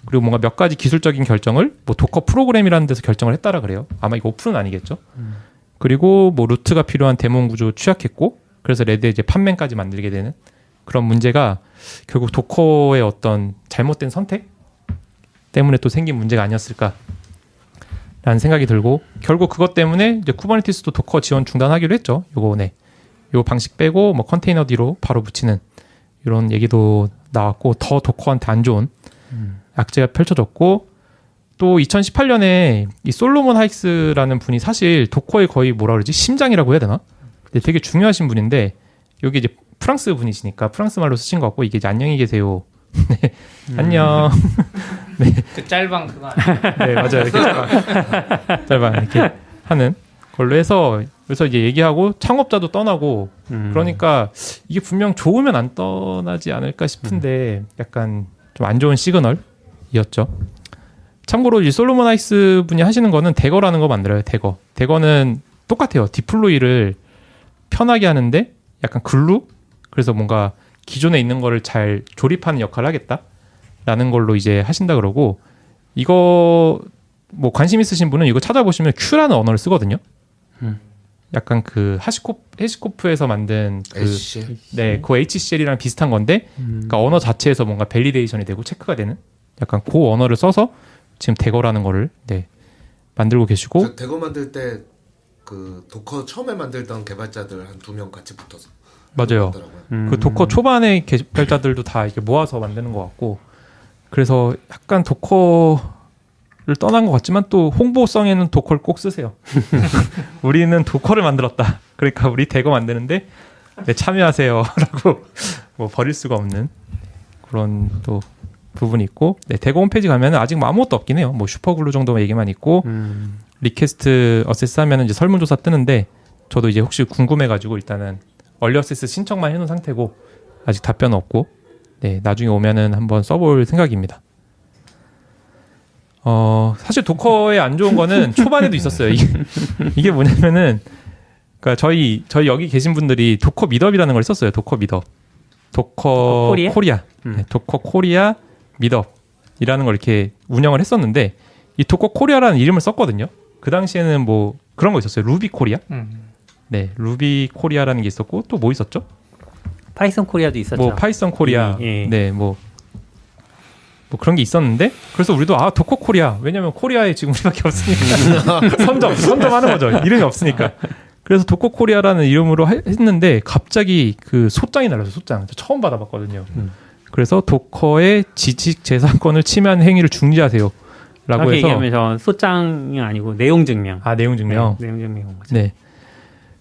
Speaker 4: 그리고 뭔가 몇 가지 기술적인 결정을 뭐 도커 프로그램이라는 데서 결정을 했다라 그래요. 아마 이거 오픈은 아니겠죠. 그리고 뭐 루트가 필요한 데몬 구조 취약했고 그래서 레드에 이제 판맨까지 만들게 되는 그런 문제가 결국 도커의 어떤 잘못된 선택 때문에 또 생긴 문제가 아니었을까라는 생각이 들고 결국 그것 때문에 이제 쿠버네티스도 도커 지원 중단하기로 했죠. 요 방식 빼고 뭐 컨테이너 뒤로 바로 붙이는 이런 얘기도 나왔고 더 도커한테 안 좋은 악재가 펼쳐졌고 또 2018년에 이 솔로몬 하이크스라는 분이 사실 도커의 거의 뭐라 그러지 심장이라고 해야 되나? 근데 되게 중요하신 분인데 여기 이제 프랑스 분이시니까 프랑스 말로 쓰신 것 같고 이게 이제 안녕히 계세요. 네, 안녕. 네.
Speaker 5: 그 짤방 그거 아니에요?
Speaker 4: 네, 맞아요. 이렇게 짤방 이렇게 하는 걸로 해서 그래서 이제 얘기하고 창업자도 떠나고 그러니까 이게 분명 좋으면 안 떠나지 않을까 싶은데 약간 좀 안 좋은 시그널이었죠. 참고로 이 솔로몬 하이스 분이 하시는 거는 대거라는 거 만들어요. 대거는 똑같아요. 디플로이를 편하게 하는데 약간 글루? 그래서 뭔가 기존에 있는 거를 잘 조립하는 역할을 하겠다라는 걸로 이제 하신다 그러고 이거 뭐 관심 있으신 분은 이거 찾아보시면 Q라는 언어를 쓰거든요. 약간 그 해시코프에서 만든 그
Speaker 3: HCL?
Speaker 4: 네, 그 HCL이랑 비슷한 건데, 그러니까 언어 자체에서 뭔가 밸리데이션이 되고 체크가 되는 약간 그 언어를 써서 지금 대거라는 거를 네, 만들고 계시고.
Speaker 3: 저 대거 만들 때 그 도커 처음에 만들던 개발자들 한 2명 같이 붙어서
Speaker 4: 맞아요. 그 도커 초반의 개발자들도 다 이렇게 모아서 만드는 것 같고, 그래서 약간 도커를 떠난 것 같지만 또 홍보성에는 도커를 꼭 쓰세요. 우리는 도커를 만들었다. 그러니까 우리 대거 만드는데 네, 참여하세요라고 뭐 버릴 수가 없는 그런 또 부분이 있고, 네, 대거 홈페이지 가면 아직 뭐 아무것도 없긴 해요. 뭐 슈퍼글루 정도만 얘기만 있고, 리퀘스트 어세스 하면 이제 설문조사 뜨는데, 저도 이제 혹시 궁금해가지고 일단은 얼리 어세스 신청만 해놓은 상태고 아직 답변 없고, 네, 나중에 오면은 한번 써볼 생각입니다. 사실 도커에 안 좋은 거는 초반에도 있었어요. 이게 뭐냐면은, 그러니까 저희 여기 계신 분들이 도커 미덥이라는 걸 썼어요. 도커 미덥, 도커 코리아, 네, 도커 코리아 미덥이라는 걸 이렇게 운영을 했었는데, 이 도커 코리아라는 이름을 썼거든요. 그 당시에는 뭐 그런 거 있었어요. 루비 코리아, 네, 루비 코리아라는 게 있었고, 또 뭐 있었죠?
Speaker 2: 파이썬 코리아도 있었죠.
Speaker 4: 뭐 파이썬 코리아,
Speaker 2: 예.
Speaker 4: 네, 뭐 그런 게 있었는데, 그래서 우리도 도커 코리아, 왜냐면 코리아에 지금 우리밖에 없으니까 선점하는 거죠. 이름이 없으니까. 그래서 도커 코리아라는 이름으로 했는데 갑자기 그 소장이 날라서 소장 처음 받아봤거든요. 그래서 도커의 지식 재산권을 침해한 행위를 중지하세요. 라고 해서
Speaker 2: 얘기하면 저 소장이 아니고 내용 증명.
Speaker 4: 내용 증명.
Speaker 2: 네, 내용 증명인 거죠.
Speaker 4: 네.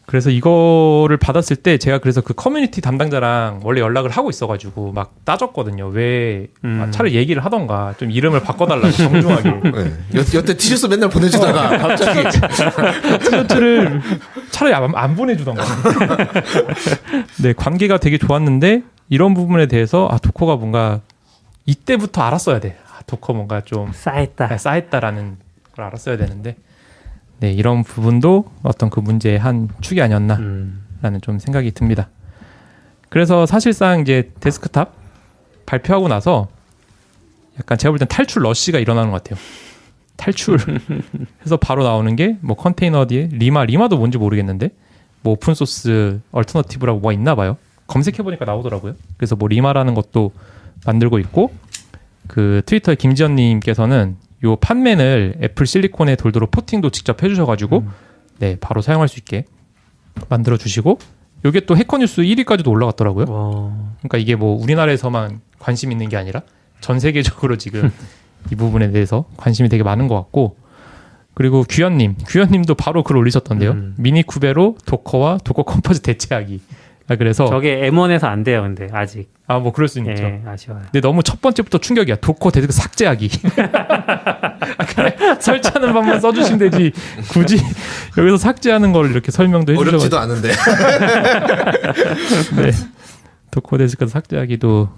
Speaker 4: 그래서 이거를 받았을 때 제가 그래서 그 커뮤니티 담당자랑 원래 연락을 하고 있어가지고 막 따졌거든요. 왜 차라리 얘기를 하던가 좀 이름을 바꿔달라고 정중하게.
Speaker 3: 네. 여태 티셔츠 맨날 보내주다가 갑자기
Speaker 4: 티셔츠를 차라리 안 보내주던가. 네, 관계가 되게 좋았는데 이런 부분에 대해서 도커가 뭔가 이때부터 알았어야 돼. 도커 뭔가 좀 쌓였다라는 걸 알았어야 되는데, 네, 이런 부분도 어떤 그 문제의 한 축이 아니었나라는 좀 생각이 듭니다. 그래서 사실상 이제 데스크탑 발표하고 나서 약간 제가 볼 땐 탈출 러쉬가 일어나는 것 같아요. 탈출해서 바로 나오는 게 뭐 컨테이너 뒤에 리마도 뭔지 모르겠는데 뭐 오픈소스 얼터너티브라고 뭐가 있나 봐요. 검색해보니까 나오더라고요. 그래서 뭐 리마라는 것도 만들고 있고, 그 트위터의 김지연님께서는 요 판맨을 애플 실리콘에 돌도록 포팅도 직접 해주셔가지고 네, 바로 사용할 수 있게 만들어 주시고, 요게 또 해커뉴스 1위까지도 올라갔더라고요. 그러니까 이게 뭐 우리나라에서만 관심 있는 게 아니라 전 세계적으로 지금 이 부분에 대해서 관심이 되게 많은 것 같고, 그리고 규현님도 바로 글 올리셨던데요. 미니쿠베로 도커와 도커 컴포즈 대체하기. 그래서
Speaker 2: 저게 M1에서 안 돼요, 근데 아직.
Speaker 4: 뭐 그럴 수는 있죠.
Speaker 2: 아쉬워요.
Speaker 4: 근데 너무 첫 번째부터 충격이야. 도커 데스크 삭제하기. 설치하는 방만 써주시면 되지. 굳이 여기서 삭제하는 걸 이렇게 설명도 해주셔가지고.
Speaker 3: 어렵지도 않은데.
Speaker 4: 네. 도커 데스크 삭제하기도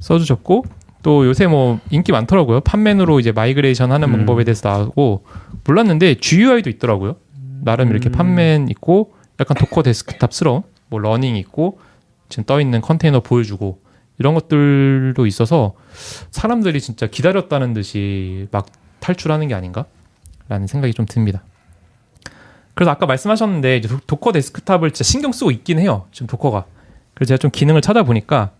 Speaker 4: 써주셨고, 또 요새 뭐 인기 많더라고요. 판맨으로 이제 마이그레이션 하는 방법에 대해서 나오고, 몰랐는데 GUI도 있더라고요. 나름 이렇게 판맨 있고 약간 도커 데스크탑스러운 뭐 러닝 있고 지금 떠 있는 컨테이너 보여주고 이런 것들도 있어서 사람들이 진짜 기다렸다는 듯이 막 탈출하는 게 아닌가라는 생각이 좀 듭니다. 그래서 아까 말씀하셨는데 이제 도커 데스크탑을 진짜 신경 쓰고 있긴 해요. 지금 도커가. 그래서 제가 좀 기능을 찾아보니까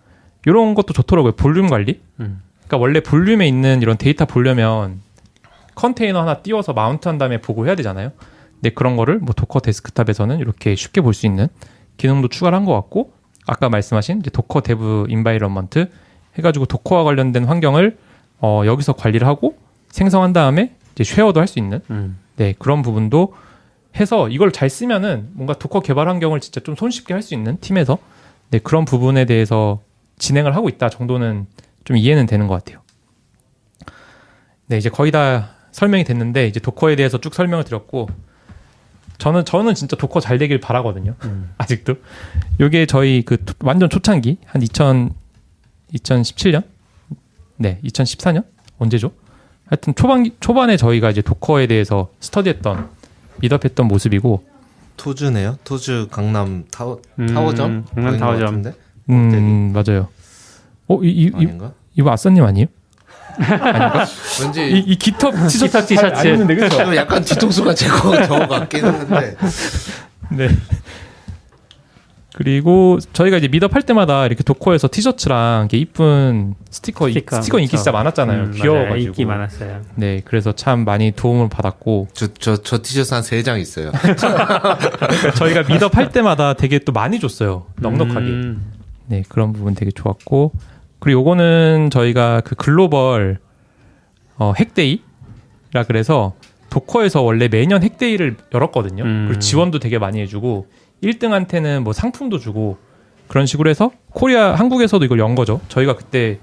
Speaker 4: 이런 것도 좋더라고요. 볼륨 관리. 그러니까 원래 볼륨에 있는 이런 데이터 보려면 컨테이너 하나 띄워서 마운트한 다음에 보고 해야 되잖아요. 근데 그런 거를 뭐 도커 데스크탑에서는 이렇게 쉽게 볼 수 있는 기능도 추가를 한 것 같고, 아까 말씀하신 이제 도커 데브 인바이런먼트 해가지고 도커와 관련된 환경을 여기서 관리를 하고 생성한 다음에 이제 쉐어도 할 수 있는 네, 그런 부분도 해서 이걸 잘 쓰면은 뭔가 도커 개발 환경을 진짜 좀 손쉽게 할 수 있는 팀에서 네, 그런 부분에 대해서 진행을 하고 있다 정도는 좀 이해는 되는 것 같아요. 네, 이제 거의 다 설명이 됐는데 이제 도커에 대해서 쭉 설명을 드렸고, 저는 진짜 도커 잘 되길 바라거든요. 아직도. 요게 저희 그 완전 초창기 한 2017년? 네, 2014년? 언제죠? 하여튼 초반에 저희가 이제 도커에 대해서 스터디했던, 미드업했던 모습이고.
Speaker 3: 토즈네요. 토즈 강남 타워점.
Speaker 2: 강남 타워점.
Speaker 3: 같은데?
Speaker 4: 맞아요.
Speaker 3: 아닌가?
Speaker 4: 이거 아싸님 아니에요?
Speaker 3: 왠지
Speaker 4: 이 깃털
Speaker 2: 깃털 티셔츠.
Speaker 4: 아니는데 그렇죠?
Speaker 3: 좀 약간 뒤통수가 제거 같긴 한데.
Speaker 4: 네. 그리고 저희가 이제 미드업 할 때마다 이렇게 도커에서 티셔츠랑 이렇게 이쁜 스티커 인기
Speaker 2: 그렇죠.
Speaker 4: 진짜 많았잖아요. 귀여워가지고.
Speaker 2: 맞아요. 인기 많았어요.
Speaker 4: 네, 그래서 참 많이 도움을 받았고
Speaker 3: 저 티셔츠 한 3장 있어요.
Speaker 4: 저희가 미드업 할 때마다 되게 또 많이 줬어요. 넉넉하게. 네, 그런 부분 되게 좋았고 그리고 요거는 저희가 그 글로벌 핵데이라 그래서 도커에서 원래 매년 핵데이를 열었거든요. 그리고 지원도 되게 많이 해주고 1등한테는 뭐 상품도 주고 그런 식으로 해서 한국에서도 이걸 연 거죠. 저희가 그때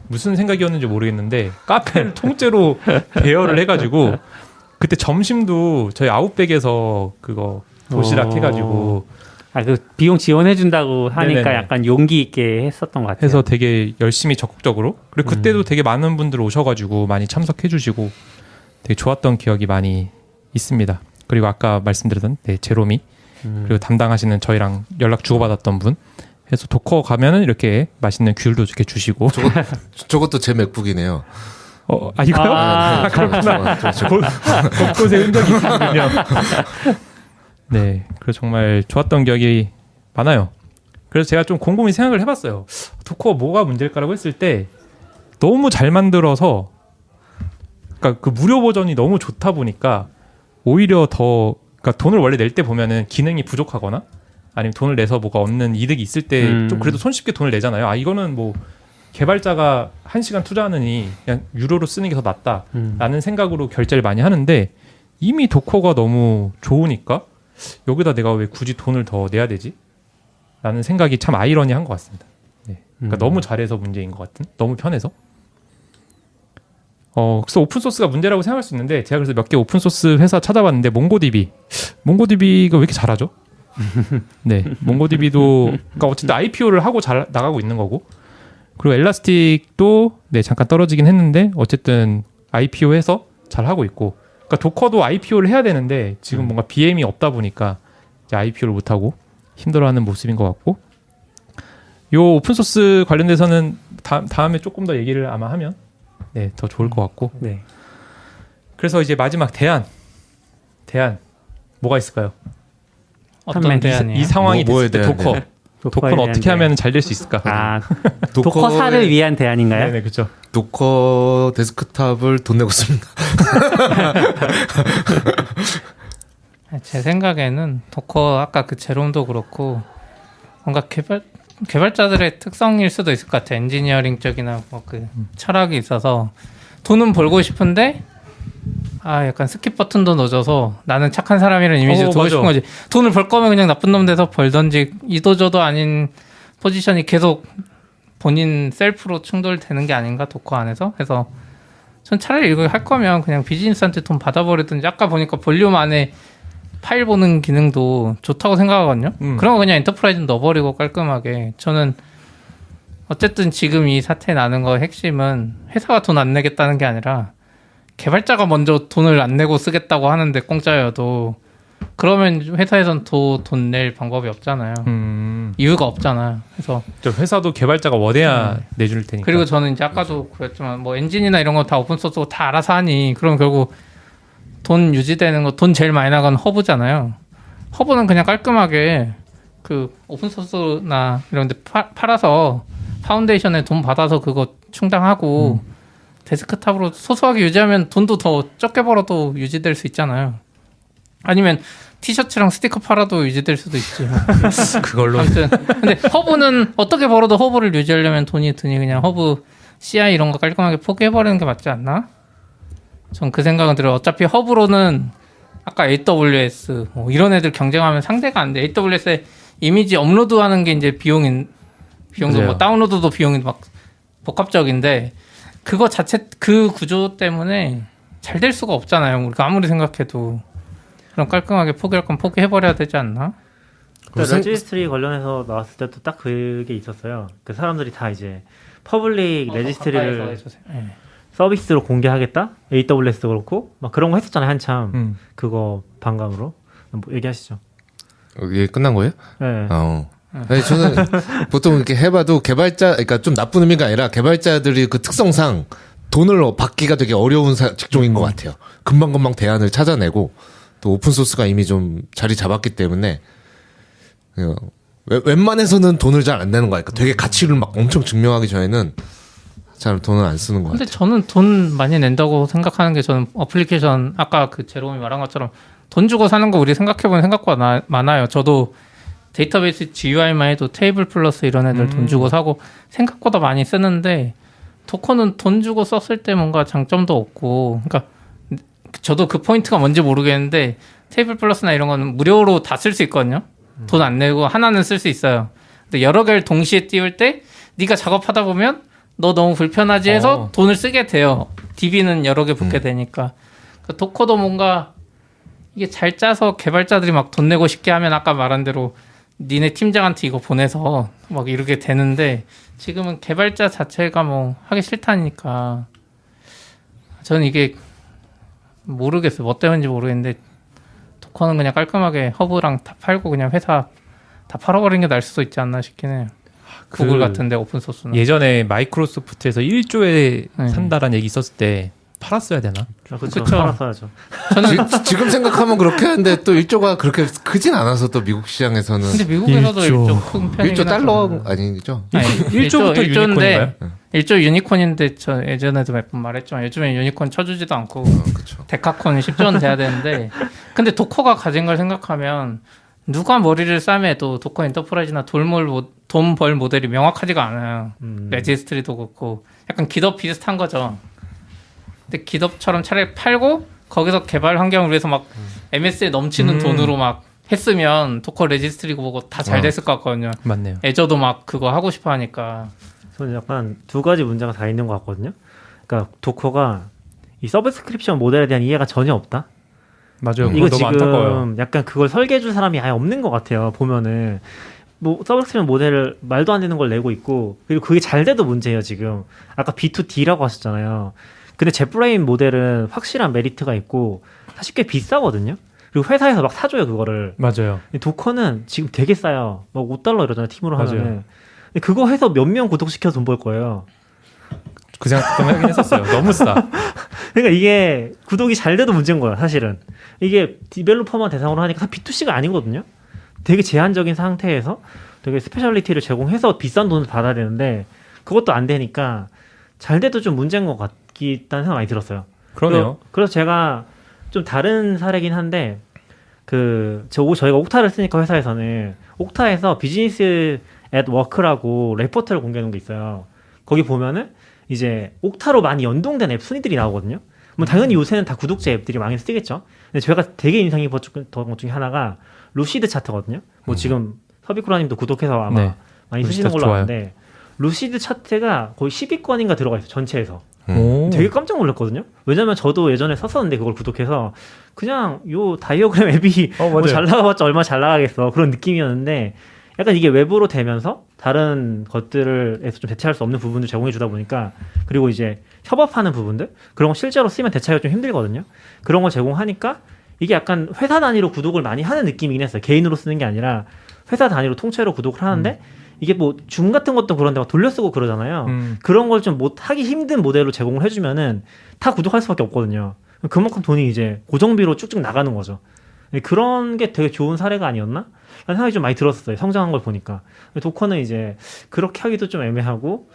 Speaker 4: 무슨 생각이었는지 모르겠는데 카페를 통째로 대여를 해가지고 그때 점심도 저희 아웃백에서 그거 도시락 해가지고
Speaker 2: 그 비용 지원해준다고 하니까
Speaker 4: 네네네.
Speaker 2: 약간 용기 있게 했었던 것 같아요.
Speaker 4: 해서 되게 열심히 적극적으로 그리고 그때도 되게 많은 분들 오셔가지고 많이 참석해주시고 되게 좋았던 기억이 많이 있습니다. 그리고 아까 말씀드렸던 제로미 그리고 담당하시는 저희랑 연락 주고받았던 분 해서 도커 가면은 이렇게 맛있는 귤도 이렇게 주시고
Speaker 3: 저것도 제 맥북이네요.
Speaker 4: 이거요? 그렇구나. 곳곳에 흔적이 있군요. 네, 그래서 정말 좋았던 기억이 많아요. 그래서 제가 좀 곰곰이 생각을 해봤어요. 도커가 뭐가 문제일까라고 했을 때 너무 잘 만들어서 그러니까 그 무료 버전이 너무 좋다 보니까 오히려 더 그러니까 돈을 원래 낼 때 보면은 기능이 부족하거나 아니면 돈을 내서 뭐가 없는 이득이 있을 때 좀 그래도 손쉽게 돈을 내잖아요. 이거는 뭐 개발자가 1시간 투자하느니 그냥 유료로 쓰는 게 더 낫다라는 생각으로 결제를 많이 하는데 이미 도커가 너무 좋으니까 여기다 내가 왜 굳이 돈을 더 내야 되지? 라는 생각이 참 아이러니한 것 같습니다. 네. 그러니까 너무 잘해서 문제인 것 같은? 너무 편해서? 그래서 오픈소스가 문제라고 생각할 수 있는데 제가 그래서 몇 개 오픈소스 회사 찾아봤는데 몽고DB가 왜 이렇게 잘하죠? 네, 몽고DB도 그러니까 어쨌든 IPO를 하고 잘 나가고 있는 거고 그리고 엘라스틱도 잠깐 떨어지긴 했는데 어쨌든 IPO해서 잘 하고 있고 그러니까 도커도 IPO를 해야 되는데 지금 뭔가 BM이 없다 보니까 이제 IPO를 못 하고 힘들어하는 모습인 것 같고 요 오픈소스 관련돼서는 다음에 조금 더 얘기를 아마 하면 더 좋을 것 같고.
Speaker 2: 네.
Speaker 4: 그래서 이제 마지막 대안 뭐가 있을까요?
Speaker 5: 어떤 대안이에요?
Speaker 4: 이 상황이
Speaker 3: 뭐에
Speaker 4: 됐을 때
Speaker 3: 대한
Speaker 4: 도커는 어떻게 하면 잘 될 수 있을까?
Speaker 2: 도커사를 위한 대안인가요?
Speaker 4: 네, 그렇죠.
Speaker 3: 도커 데스크탑을 돈 내고 씁니다.
Speaker 5: 제 생각에는 도커 아까 그 제롬도 그렇고 뭔가 개발자들의 특성일 수도 있을 것 같아요. 엔지니어링 쪽이나 뭐 그 철학이 있어서 돈은 벌고 싶은데 약간 스킵 버튼도 넣어줘서 나는 착한 사람이라는 이미지를 두고 싶은 거지. 돈을 벌 거면 그냥 나쁜 놈 돼서 벌던지 이도저도 아닌 포지션이 계속 본인 셀프로 충돌되는 게 아닌가 도커 안에서. 그래서 전 차라리 이거 할 거면 그냥 비즈니스한테 돈 받아버리든지 아까 보니까 볼륨 안에 파일 보는 기능도 좋다고 생각하거든요. 그런 거 그냥 엔터프라이즈 넣어버리고 깔끔하게. 저는 어쨌든 지금 이 사태 나는 거 핵심은 회사가 돈 안 내겠다는 게 아니라 개발자가 먼저 돈을 안 내고 쓰겠다고 하는데 공짜여도 그러면 회사에선 더 돈 낼 방법이 없잖아요. 이유가 없잖아요. 그래서
Speaker 4: 회사도 개발자가 원해야 내줄 테니까.
Speaker 5: 그리고 저는 이제 아까도 그랬지만 뭐 엔진이나 이런 거 다 오픈소스고 다 알아서 하니 그럼 결국 돈 유지되는 거 돈 제일 많이 나가는 허브잖아요. 허브는 그냥 깔끔하게 그 오픈소스나 이런 데 팔아서 파운데이션에 돈 받아서 그거 충당하고 데스크탑으로 소소하게 유지하면 돈도 더 적게 벌어도 유지될 수 있잖아요. 아니면 티셔츠랑 스티커 팔아도 유지될 수도 있지.
Speaker 3: 그걸로.
Speaker 5: 아무튼 근데 허브는 어떻게 벌어도 허브를 유지하려면 돈이 드니 그냥 허브 CI 이런 거 깔끔하게 포기해버리는 게 맞지 않나? 전 그 생각은 들어요. 어차피 허브로는 아까 AWS 뭐 이런 애들 경쟁하면 상대가 안 돼. AWS에 이미지 업로드하는 게 이제 비용도 뭐 다운로드도 비용이 막 복합적인데 그거 자체 그 구조 때문에 잘 될 수가 없잖아요. 우리가 아무리 생각해도. 그럼 깔끔하게 포기할 건 포기해버려야 되지 않나?
Speaker 6: 레지스트리 관련해서 나왔을 때도 딱 그게 있었어요. 그 사람들이 다 이제 퍼블릭 레지스트리를 서비스로 공개하겠다? AWS도 그렇고 막 그런 거 했었잖아요. 한참 그거 반감으로. 뭐 얘기하시죠.
Speaker 3: 이게 끝난 거예요?
Speaker 6: 네.
Speaker 3: 아니, 저는 보통 이렇게 해봐도 그러니까 좀 나쁜 의미가 아니라 개발자들이 그 특성상 돈을 받기가 되게 어려운 직종인 것 같아요. 금방금방 대안을 찾아내고 또 오픈소스가 이미 좀 자리 잡았기 때문에 웬만해서는 돈을 잘 안 내는 거 같아요. 되게 가치를 막 엄청 증명하기 전에는 잘 돈을 안 쓰는 것
Speaker 5: 근데
Speaker 3: 같아요.
Speaker 5: 저는 돈 많이 낸다고 생각하는 게 저는 어플리케이션 아까 그 제롬이 말한 것처럼 돈 주고 사는 거 우리 생각해보면 생각보다 많아요. 저도 데이터베이스 GUI만 해도 테이블 플러스 이런 애들 돈 주고 사고 생각보다 많이 쓰는데 도커는 돈 주고 썼을 때 뭔가 장점도 없고 그러니까 저도 그 포인트가 뭔지 모르겠는데 테이블 플러스나 이런 거는 무료로 다 쓸 수 있거든요. 돈 안 내고 하나는 쓸 수 있어요. 근데 여러 개를 동시에 띄울 때 네가 작업하다 보면 너 너무 불편하지 해서 돈을 쓰게 돼요. DB는 여러 개 붙게 되니까. 그러니까 도커도 뭔가 이게 잘 짜서 개발자들이 막 돈 내고 싶게 하면 아까 말한 대로 니네 팀장한테 이거 보내서 막 이렇게 되는데 지금은 개발자 자체가 뭐 하기 싫다니까 저는 이게 모르겠어요. 뭐 때문인지 모르겠는데 도커는 그냥 깔끔하게 허브랑 다 팔고 그냥 회사 다 팔아버리는 게 나을 수도 있지 않나 싶긴 해요. 구글 같은데 오픈소스는.
Speaker 4: 예전에 마이크로소프트에서 1조에 산다라는 얘기 있었을 때 팔았어야 되나?
Speaker 6: 그렇죠. 팔았어야죠.
Speaker 5: 저는
Speaker 3: 지금 생각하면 그렇게 하는데 또 1조가 그렇게 크진 않아서 또 미국 시장에서는
Speaker 5: 근데 미국에서도 1조 큰 편이긴
Speaker 3: 1조 달러
Speaker 5: 하죠.
Speaker 3: 아니죠?
Speaker 5: 아니,
Speaker 4: 1조부터 유니콘인가요?
Speaker 5: 1조 유니콘인데 저 예전에도 몇 번 말했지만 요즘에 유니콘 쳐주지도 않고
Speaker 3: 그렇죠.
Speaker 5: 데카콘이 10조는 돼야 되는데 근데 도커가 가진 걸 생각하면 누가 머리를 싸매도 도커 엔터프라이즈나 돈 벌 모델이 명확하지가 않아요. 레지스트리도 그렇고 약간 기덥 비슷한 거죠. 근데 기덥처럼 차라리 팔고 거기서 개발 환경을 위해서 막 MS에 넘치는 돈으로 막 했으면 도커 레지스트리고 뭐고 다 잘 됐을 것 같거든요.
Speaker 4: 맞네요.
Speaker 5: 애저도 막 그거 하고 싶어 하니까.
Speaker 6: 저는 약간 두 가지 문제가 다 있는 것 같거든요. 그러니까 도커가 이 서브스크립션 모델에 대한 이해가 전혀 없다.
Speaker 4: 맞아요.
Speaker 6: 이거
Speaker 4: 너무 안타까워요.
Speaker 6: 지금 약간 그걸 설계해줄 사람이 아예 없는 것 같아요. 보면은 뭐 서브스크립션 모델을 말도 안 되는 걸 내고 있고 그리고 그게 잘 돼도 문제예요. 지금 아까 B2D라고 하셨잖아요. 근데 젯브레인 모델은 확실한 메리트가 있고 사실 꽤 비싸거든요. 그리고 회사에서 막 사줘요 그거를.
Speaker 4: 맞아요.
Speaker 6: 도커는 지금 되게 싸요. 막 $5 이러잖아요 팀으로
Speaker 4: 맞아요.
Speaker 6: 하면은. 근데 그거 해서 몇 명 구독시켜서 돈 벌 거예요.
Speaker 4: 그 생각 좀 하긴 했었어요. 너무 싸.
Speaker 6: 그러니까 이게 구독이 잘 돼도 문제인 거야 사실은. 이게 디벨로퍼만 대상으로 하니까 B2C가 아니거든요. 되게 제한적인 상태에서 되게 스페셜리티를 제공해서 비싼 돈을 받아야 되는데 그것도 안 되니까 잘 돼도 좀 문제인 것 같다는 생각 많이 들었어요.
Speaker 4: 그러네요.
Speaker 6: 그래서 제가 좀 다른 사례긴 한데 저희가 옥타를 쓰니까 회사에서는 옥타에서 비즈니스 앳 워크라고 레포트를 공개하는 게 있어요. 거기 보면은 이제 옥타로 많이 연동된 앱 순위들이 나오거든요. 뭐 당연히 요새는 다 구독제 앱들이 많이 쓰겠죠. 근데 제가 되게 인상 깊었던 것 중에 하나가 루시드 차트거든요. 뭐 지금 서비쿠라님도 구독해서 아마
Speaker 4: 네.
Speaker 6: 많이 쓰시는 걸로
Speaker 4: 좋아요.
Speaker 6: 아는데 루시드 차트가 거의 10위권인가 들어가 있어요. 전체에서.
Speaker 4: 오.
Speaker 6: 되게 깜짝 놀랐거든요. 왜냐면 저도 예전에 썼었는데 그걸 구독해서 그냥 요 다이어그램 앱이 뭐 잘 나가봤자 얼마 잘 나가겠어 그런 느낌이었는데 약간 이게 외부로 되면서 다른 것들에서 좀 대체할 수 없는 부분들 제공해 주다 보니까 그리고 이제 협업하는 부분들 그런 거 실제로 쓰면 대체하기가 좀 힘들거든요. 그런 거 제공하니까 이게 약간 회사 단위로 구독을 많이 하는 느낌이긴 했어요. 개인으로 쓰는 게 아니라 회사 단위로 통째로 구독을 하는데 이게 뭐 줌 같은 것도 그런데 막 돌려쓰고 그러잖아요. 그런 걸 좀 하기 힘든 모델로 제공을 해주면은 다 구독할 수밖에 없거든요. 그만큼 돈이 이제 고정비로 쭉쭉 나가는 거죠. 그런 게 되게 좋은 사례가 아니었나? 라는 생각이 좀 많이 들었어요. 성장한 걸 보니까. 도커는 이제 그렇게 하기도 좀 애매하고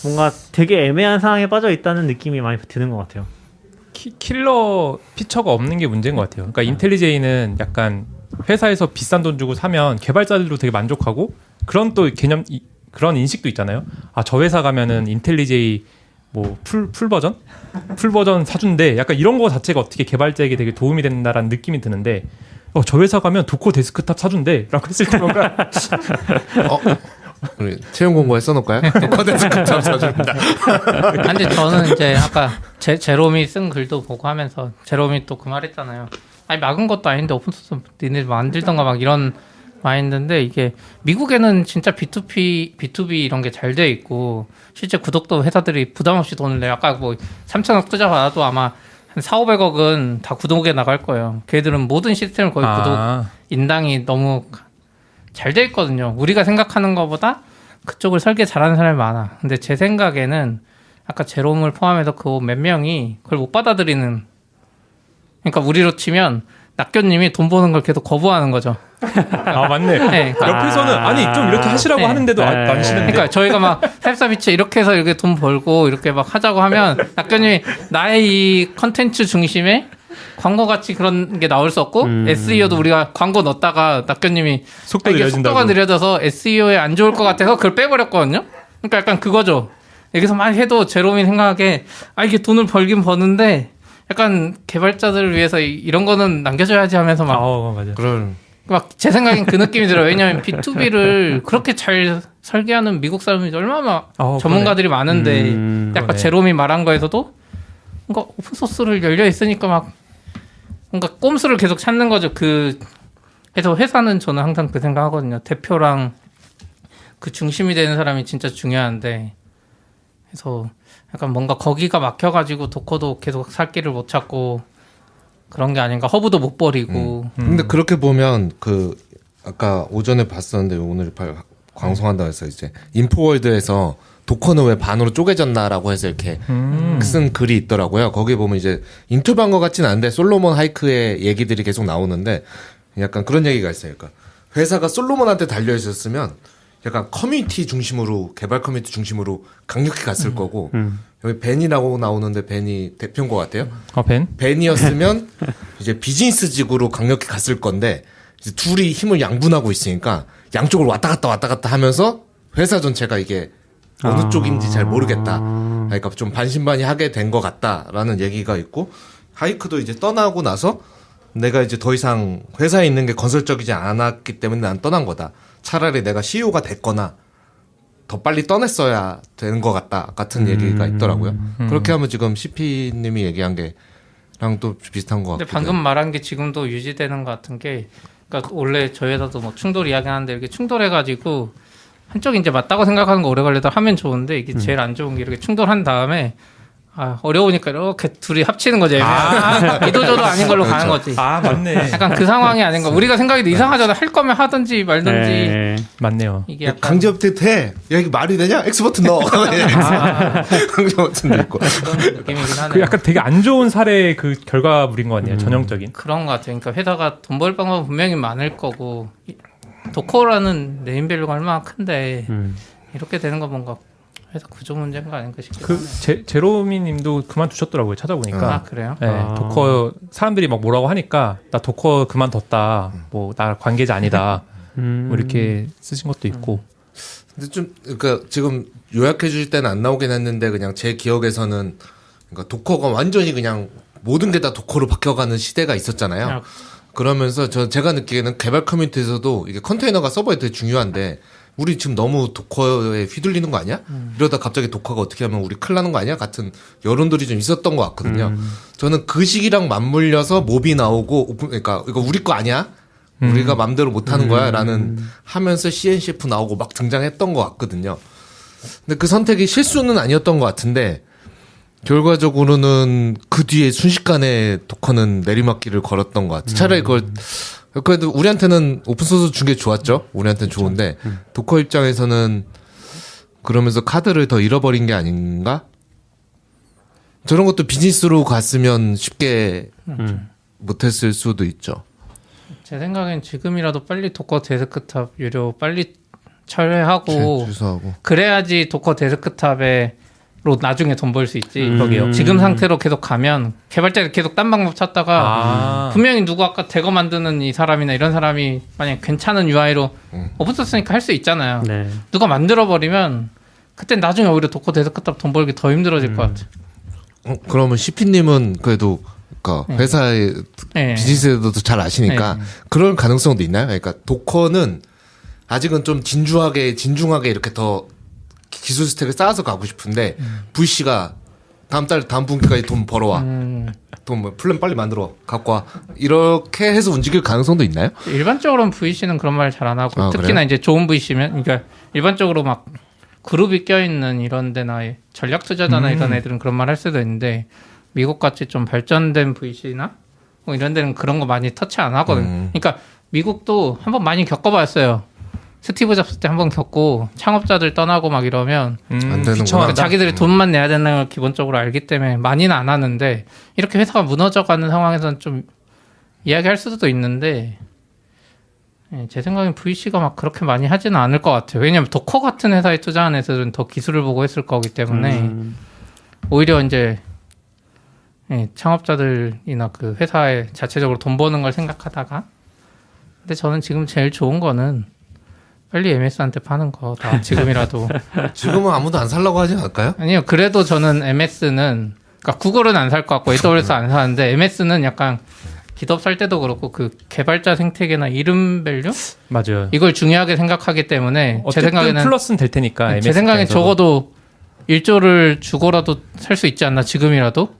Speaker 6: 뭔가 되게 애매한 상황에 빠져 있다는 느낌이 많이 드는 것 같아요.
Speaker 4: 킬러 피처가 없는 게 문제인 것 같아요. 그러니까 인텔리제이는 약간 회사에서 비싼 돈 주고 사면 개발자들도 되게 만족하고 그런 또 그런 인식도 있잖아요. 아, 저 회사 가면은 인텔리제이 뭐 풀 버전 사준대. 약간 이런 거 자체가 어떻게 개발자에게 되게 도움이 된다라는 느낌이 드는데 저 회사 가면 도커 데스크탑 사준대라고 했을 때 뭔가
Speaker 3: 우리 채용 공고에 써놓을까요? 도커 데스크탑 사줍니다.
Speaker 5: 근데 저는 이제 아까 제롬이 쓴 글도 보고 하면서 제롬이 또 그 말했잖아요. 아니 막은 것도 아닌데 오픈소스 니네 만들던가 막 이런 마인드인데 이게 미국에는 진짜 B2B 이런 게 잘 돼 있고 실제 구독도 회사들이 부담 없이 돈을 내요. 아까 뭐 3,000억 투자 받아도 아마 한 4,500억은 다 구독에 나갈 거예요. 걔들은 모든 시스템을 거의 구독 인당이 너무 잘 돼 있거든요. 우리가 생각하는 것보다 그쪽을 설계 잘하는 사람이 많아. 근데 제 생각에는 아까 제롬을 포함해서 그 몇 명이 그걸 못 받아들이는. 그러니까 우리로 치면 낙교님이 돈 버는 걸 계속 거부하는 거죠.
Speaker 4: 아 맞네.
Speaker 5: 네, 그러니까
Speaker 4: 옆에서는 아니 좀 이렇게 하시라고
Speaker 5: 네.
Speaker 4: 하는데도 안 쉬는데.
Speaker 5: 그러니까 저희가 막 44비치 이렇게 해서 이렇게 돈 벌고 이렇게 막 하자고 하면 낙교님이 나의 이 컨텐츠 중심에 광고같이 그런 게 나올 수 없고 SEO도 우리가 광고 넣었다가 낙교님이
Speaker 4: 속도
Speaker 5: 이게
Speaker 4: 느려진다고.
Speaker 5: 속도가 느려져서 SEO에 안 좋을 것 같아서 그걸 빼버렸거든요. 그러니까 약간 그거죠. 여기서 막 해도 제롬이 생각하기에 이게 돈을 벌긴 버는데 약간 개발자들을 위해서 이런 거는 남겨줘야지 하면서
Speaker 4: 맞아.
Speaker 3: 그런
Speaker 5: 막 제 생각엔 그 느낌이 들어요. 왜냐하면 B2B를 그렇게 잘 설계하는 미국 사람이 얼마나 전문가들이 많은데 약간
Speaker 4: 그러네.
Speaker 5: 제롬이 말한 거에서도 뭔가 오픈소스를 열려 있으니까 막 뭔가 꼼수를 계속 찾는 거죠. 그래서 회사는 저는 항상 그 생각하거든요. 대표랑 그 중심이 되는 사람이 진짜 중요한데 그래서 약간 뭔가 거기가 막혀가지고 도커도 계속 살 길을 못 찾고 그런 게 아닌가. 허브도 못 버리고.
Speaker 3: 근데 그렇게 보면 그 아까 오전에 봤었는데 오늘 방송한다고 해서 이제 인포월드에서 도커는 왜 반으로 쪼개졌나라고 해서 이렇게 쓴 글이 있더라고요. 거기에 보면 이제 인터뷰한 것 같지는 않은데 솔로몬 하이크의 얘기들이 계속 나오는데 약간 그런 얘기가 있어요. 그러니까 회사가 솔로몬한테 달려 있었으면 약간 커뮤니티 중심으로 개발 커뮤니티 중심으로 강력히 갔을 거고 여기 벤이라고 나오는데 벤이 대표인 것 같아요.
Speaker 4: 벤?
Speaker 3: 벤이었으면 이제 비즈니스직으로 강력히 갔을 건데 이제 둘이 힘을 양분하고 있으니까 양쪽으로 왔다 갔다 하면서 회사 전체가 이게 어느 쪽인지 잘 모르겠다. 그러니까 좀 반신반의하게 된 것 같다라는 얘기가 있고 하이크도 이제 떠나고 나서 내가 이제 더 이상 회사에 있는 게 건설적이지 않았기 때문에 난 떠난 거다. 차라리 내가 CEO가 됐거나 더 빨리 떠냈어야 되는 것 같다 같은 얘기가 있더라고요. 그렇게 하면 지금 CP님이 얘기한 게랑 또 비슷한 것 같고.
Speaker 5: 근데 방금 말한 게 지금도 유지되는 것 같은 게, 그러니까 원래 저희 회사도 뭐 충돌 이야기하는데 이렇게 충돌해가지고 한쪽이 이제 맞다고 생각하는 거 오래 걸리다 하면 좋은데 이게 제일 안 좋은 게 이렇게 충돌한 다음에 어려우니까 이렇게 둘이 합치는 거지. 이도저도 아닌 걸로 가는 거지.
Speaker 4: 맞네.
Speaker 5: 약간 그 상황이 아닌가. 우리가 생각해도 이상하잖아. 할 거면 하든지 말든지.
Speaker 2: 네.
Speaker 4: 맞네요.
Speaker 5: 이게 약간
Speaker 3: 강제 업데이트 해. 야, 이게 말이 되냐? X 버튼 넣어. 강제 버튼도 있고.
Speaker 5: 그런 느낌이긴 하네요.
Speaker 4: 그 약간 되게 안 좋은 사례의 그 결과물인 것 같네요. 전형적인.
Speaker 5: 그런 것 같아요. 그러니까 회사가 돈 벌 방법은 분명히 많을 거고 도커라는 네임밸류가 얼마나 큰데 이렇게 되는 거 뭔가 회사 구조 문제인 거 아닌가 싶기도
Speaker 4: 그
Speaker 5: 하네요.
Speaker 4: 제로미님도 그만두셨더라고요. 찾아보니까.
Speaker 5: 그래요?
Speaker 4: 네, 도커 사람들이 막 뭐라고 하니까 나 도커 그만뒀다. 뭐 나 관계자 아니다. 뭐 이렇게 쓰신 것도 있고.
Speaker 3: 근데 좀 그러니까 지금 요약해 주실 때는 안 나오긴 했는데 그냥 제 기억에서는 그러니까 도커가 완전히 그냥 모든 게 다 도커로 바뀌어가는 시대가 있었잖아요. 그러면서 제가 느끼기에는 개발 커뮤니티에서도 이게 컨테이너가 서버에 되게 중요한데 우리 지금 너무 도커에 휘둘리는 거 아니야? 이러다 갑자기 도커가 어떻게 하면 우리 큰일 나는 거 아니야? 같은 여론들이 좀 있었던 것 같거든요. 저는 그 시기랑 맞물려서 몹이 나오고 그러니까 이거 우리 거 아니야? 우리가 맘대로 못하는 거야? 라는 하면서 CNCF 나오고 막 등장했던 것 같거든요. 근데 그 선택이 실수는 아니었던 것 같은데 결과적으로는 그 뒤에 순식간에 도커는 내리막길을 걸었던 것 같아요. 차라리 그걸 그래도 우리한테는 오픈소스 준 게 좋았죠. 우리한테는 좋은데 도커 입장에서는 그러면서 카드를 더 잃어버린 게 아닌가? 저런 것도 비즈니스로 갔으면 쉽게 못했을 수도 있죠.
Speaker 5: 제 생각엔 지금이라도 빨리 도커 데스크탑 유료 빨리 철회하고
Speaker 3: 취소하고.
Speaker 5: 그래야지 도커 데스크탑에 로 나중에 돈 벌 수 있지.
Speaker 4: 거기요.
Speaker 5: 지금 상태로 계속 가면 개발자가 계속 딴 방법 찾다가 분명히 누구 아까 대거 만드는 이 사람이나 이런 사람이 만약 괜찮은 UI로 오픈소스니까 할 수 있잖아요.
Speaker 2: 네.
Speaker 5: 누가 만들어 버리면 그때 나중에 오히려 도커 데스크탑 돈 벌기 더 힘들어질 것 같아.
Speaker 3: 그러면 CP님은 그래도 그러니까 회사의
Speaker 5: 네.
Speaker 3: 비즈니스에도 잘 아시니까 그런 가능성도 있나요? 그러니까 도커는 아직은 좀 진중하게 이렇게 더 기술 스택을 쌓아서 가고 싶은데 VC가 다음 분기까지 돈 벌어와. 돈 뭐 플랜 빨리 만들어 갖고 와. 이렇게 해서 움직일 가능성도 있나요?
Speaker 5: 일반적으로는 VC는 그런 말 잘 안 하고 특히나
Speaker 3: 그래요?
Speaker 5: 이제 좋은 VC면 그러니까 일반적으로 막 그룹이 껴있는 이런 데나 전략 투자자나 이런 애들은 그런 말 할 수도 있는데 미국 같이 좀 발전된 VC나 뭐 이런 데는 그런 거 많이 터치 안 하거든요. 그러니까 미국도 한번 많이 겪어봤어요. 스티브 잡스 때 한번 겪고 창업자들 떠나고 막 이러면
Speaker 3: 안 되는구나.
Speaker 4: 귀청하다.
Speaker 5: 자기들이 돈만 내야 되는 걸 기본적으로 알기 때문에 많이는 안 하는데 이렇게 회사가 무너져가는 상황에서는 좀 이야기할 수도 있는데 예, 제 생각엔 VC가 막 그렇게 많이 하지는 않을 것 같아요. 왜냐하면 도커 같은 회사에 투자한 애들은 더 기술을 보고 했을 거기 때문에 오히려 이제 예, 창업자들이나 그 회사에 자체적으로 돈 버는 걸 생각하다가 근데 저는 지금 제일 좋은 거는 빨리 MS한테 파는 거다. 지금이라도.
Speaker 3: 지금은 아무도 안 살라고 하지 않을까요?
Speaker 5: 아니요. 그래도 저는 MS는 그러니까 구글은 안 살 것 같고 AWS 안 사는데 MS는 약간 기덥 살 때도 그렇고 그 개발자 생태계나 이름 밸류
Speaker 4: 맞아요.
Speaker 5: 이걸 중요하게 생각하기 때문에 제
Speaker 4: 어쨌든
Speaker 5: 생각에는
Speaker 4: 플러스는 될 테니까.
Speaker 5: 제
Speaker 4: MS
Speaker 5: 생각엔
Speaker 4: 입장에서도.
Speaker 5: 적어도 1조를 주고라도 살 수 있지 않나 지금이라도.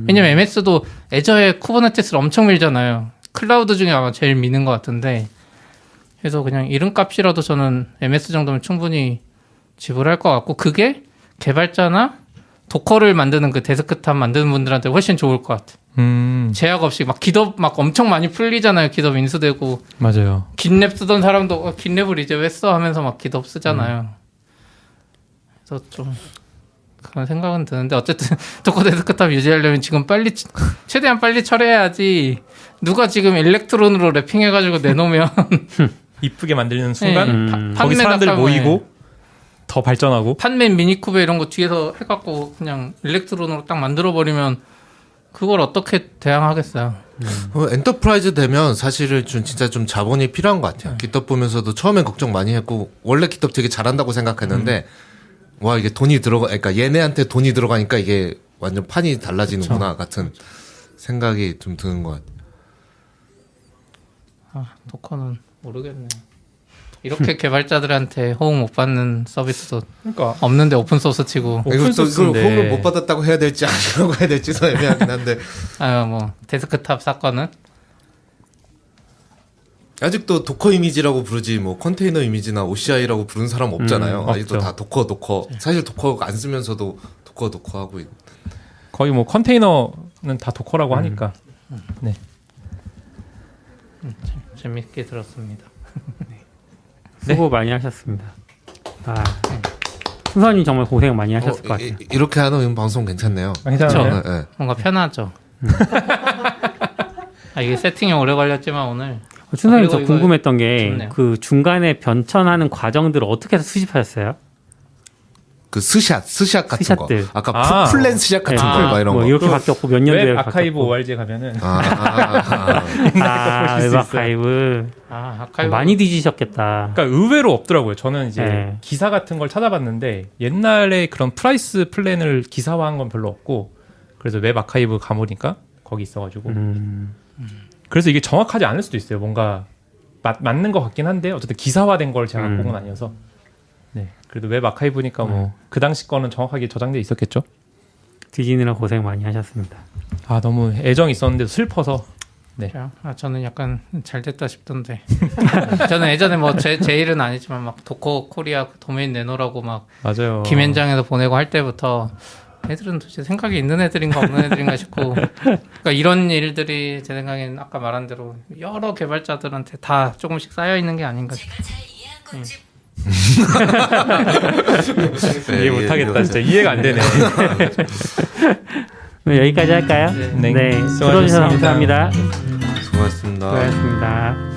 Speaker 5: 왜냐면 MS도 애저에 쿠버네티스를 엄청 밀잖아요. 클라우드 중에 아마 제일 미는 것 같은데 그래서 그냥 이름값이라도 저는 MS 정도면 충분히 지불할 것 같고 그게 개발자나 도커를 만드는 그 데스크탑 만드는 분들한테 훨씬 좋을 것 같아. 제약 없이 막 기덥 막 엄청 많이 풀리잖아요. 기덥 인수되고
Speaker 4: 맞아요.
Speaker 5: 긴랩 쓰던 사람도 긴랩을 이제 왜 써 하면서 막 기덥 쓰잖아요. 그래서 좀 그런 생각은 드는데 어쨌든 도커 데스크탑 유지하려면 지금 빨리 최대한 빨리 철회해야지. 누가 지금 일렉트론으로 랩핑해가지고 내놓으면
Speaker 4: 이쁘게 만들는 순간
Speaker 5: 네.
Speaker 4: 거기
Speaker 5: 판매
Speaker 4: 사람들
Speaker 5: 낙하면
Speaker 4: 모이고 더 발전하고.
Speaker 5: 판맨 미니쿠베 이런 거 뒤에서 해갖고 그냥 일렉트론으로 딱 만들어버리면 그걸 어떻게 대항하겠어요.
Speaker 3: 엔터프라이즈 되면 사실은 좀 진짜 좀 자본이 필요한 것 같아요. 기떡 보면서도 처음엔 걱정 많이 했고 원래 기떡 되게 잘한다고 생각했는데 와 이게 돈이 들어가 그러니까 얘네한테 돈이 들어가니까 이게 완전 판이 달라지는구나 같은 생각이 좀 드는 것 같아요.
Speaker 5: 아, 도커는 모르겠네. 이렇게 개발자들한테 호응 못 받는 서비스도
Speaker 4: 그러니까
Speaker 5: 없는데 오픈소스 치고
Speaker 3: 이걸
Speaker 4: 오픈소스인데.
Speaker 3: 호응을 못 받았다고 해야 될지 아니라고 해야 될지도 애매하긴 한데
Speaker 5: 뭐 데스크탑 사건은
Speaker 3: 아직도 도커 이미지라고 부르지 뭐 컨테이너 이미지나 OCI라고 부르는 사람 없잖아요. 아직도
Speaker 2: 없죠.
Speaker 3: 다 도커. 사실 도커 안 쓰면서도 도커 하고 있는.
Speaker 4: 거의 뭐 컨테이너는 다 도커라고 하니까. 네.
Speaker 5: 재밌게 들었습니다.
Speaker 2: 수고 많이 하셨습니다. 아, 순선이 정말 고생 많이 하셨을 것 같아요.
Speaker 3: 이렇게 하는 방송 괜찮네요.
Speaker 4: 괜찮아요.
Speaker 3: 네.
Speaker 5: 뭔가 편하죠. 이게 세팅이 오래 걸렸지만 오늘
Speaker 2: 춘선님
Speaker 5: 이거
Speaker 2: 저 궁금했던 게
Speaker 5: 좋네요.
Speaker 2: 그 중간에 변천하는 과정들을 어떻게 해서 수집하셨어요?
Speaker 3: 그 스샷 같은
Speaker 2: 스샷들.
Speaker 3: 거. 아까 플랜 스샷 같은 거, 막 이런
Speaker 2: 뭐
Speaker 3: 거.
Speaker 2: 이렇게 바뀌었고 몇 년도에
Speaker 4: 웹 아카이브
Speaker 2: 바뀌었고.
Speaker 4: ORG에 가면은
Speaker 2: 웹
Speaker 4: 보실 수
Speaker 2: 아카이브.
Speaker 5: 아카이브
Speaker 2: 많이 뒤지셨겠다.
Speaker 4: 그러니까 의외로 없더라고요. 저는 이제
Speaker 2: 네.
Speaker 4: 기사 같은 걸 찾아봤는데 옛날에 그런 프라이스 플랜을 기사화한 건 별로 없고 그래서 웹 아카이브 가보니까 거기 있어가지고 그래서 이게 정확하지 않을 수도 있어요. 뭔가 맞는 것 같긴 한데 어쨌든 기사화된 걸 제가 갖고 온 건 아니어서 네 그래도 웹 아카이브니까 뭐 그 당시 거는 정확하게 저장돼 있었겠죠.
Speaker 2: 뒤지느라 고생 많이 하셨습니다.
Speaker 4: 아 너무 애정이 있었는데 슬퍼서 네.
Speaker 5: 저는 약간 잘 됐다 싶던데. 저는 예전에 뭐 제 일은 아니지만 막 도커 코리아 도메인 내놓으라고 막
Speaker 4: 맞아요.
Speaker 5: 김현장에서 보내고 할 때부터 애들은 도대체 생각이 있는 애들인가 없는 애들인가 싶고 그러니까 이런 일들이 제 생각엔 아까 말한 대로 여러 개발자들한테 다 조금씩 쌓여 있는 게 아닌가 싶어요.
Speaker 4: 이해 못하겠다. 진짜 이해가 안 되네.
Speaker 2: 그럼 여기까지 할까요?
Speaker 5: 네.
Speaker 2: 네. 들어주셔서 감사합니다.
Speaker 3: 수고하셨습니다.
Speaker 2: 수고하셨습니다.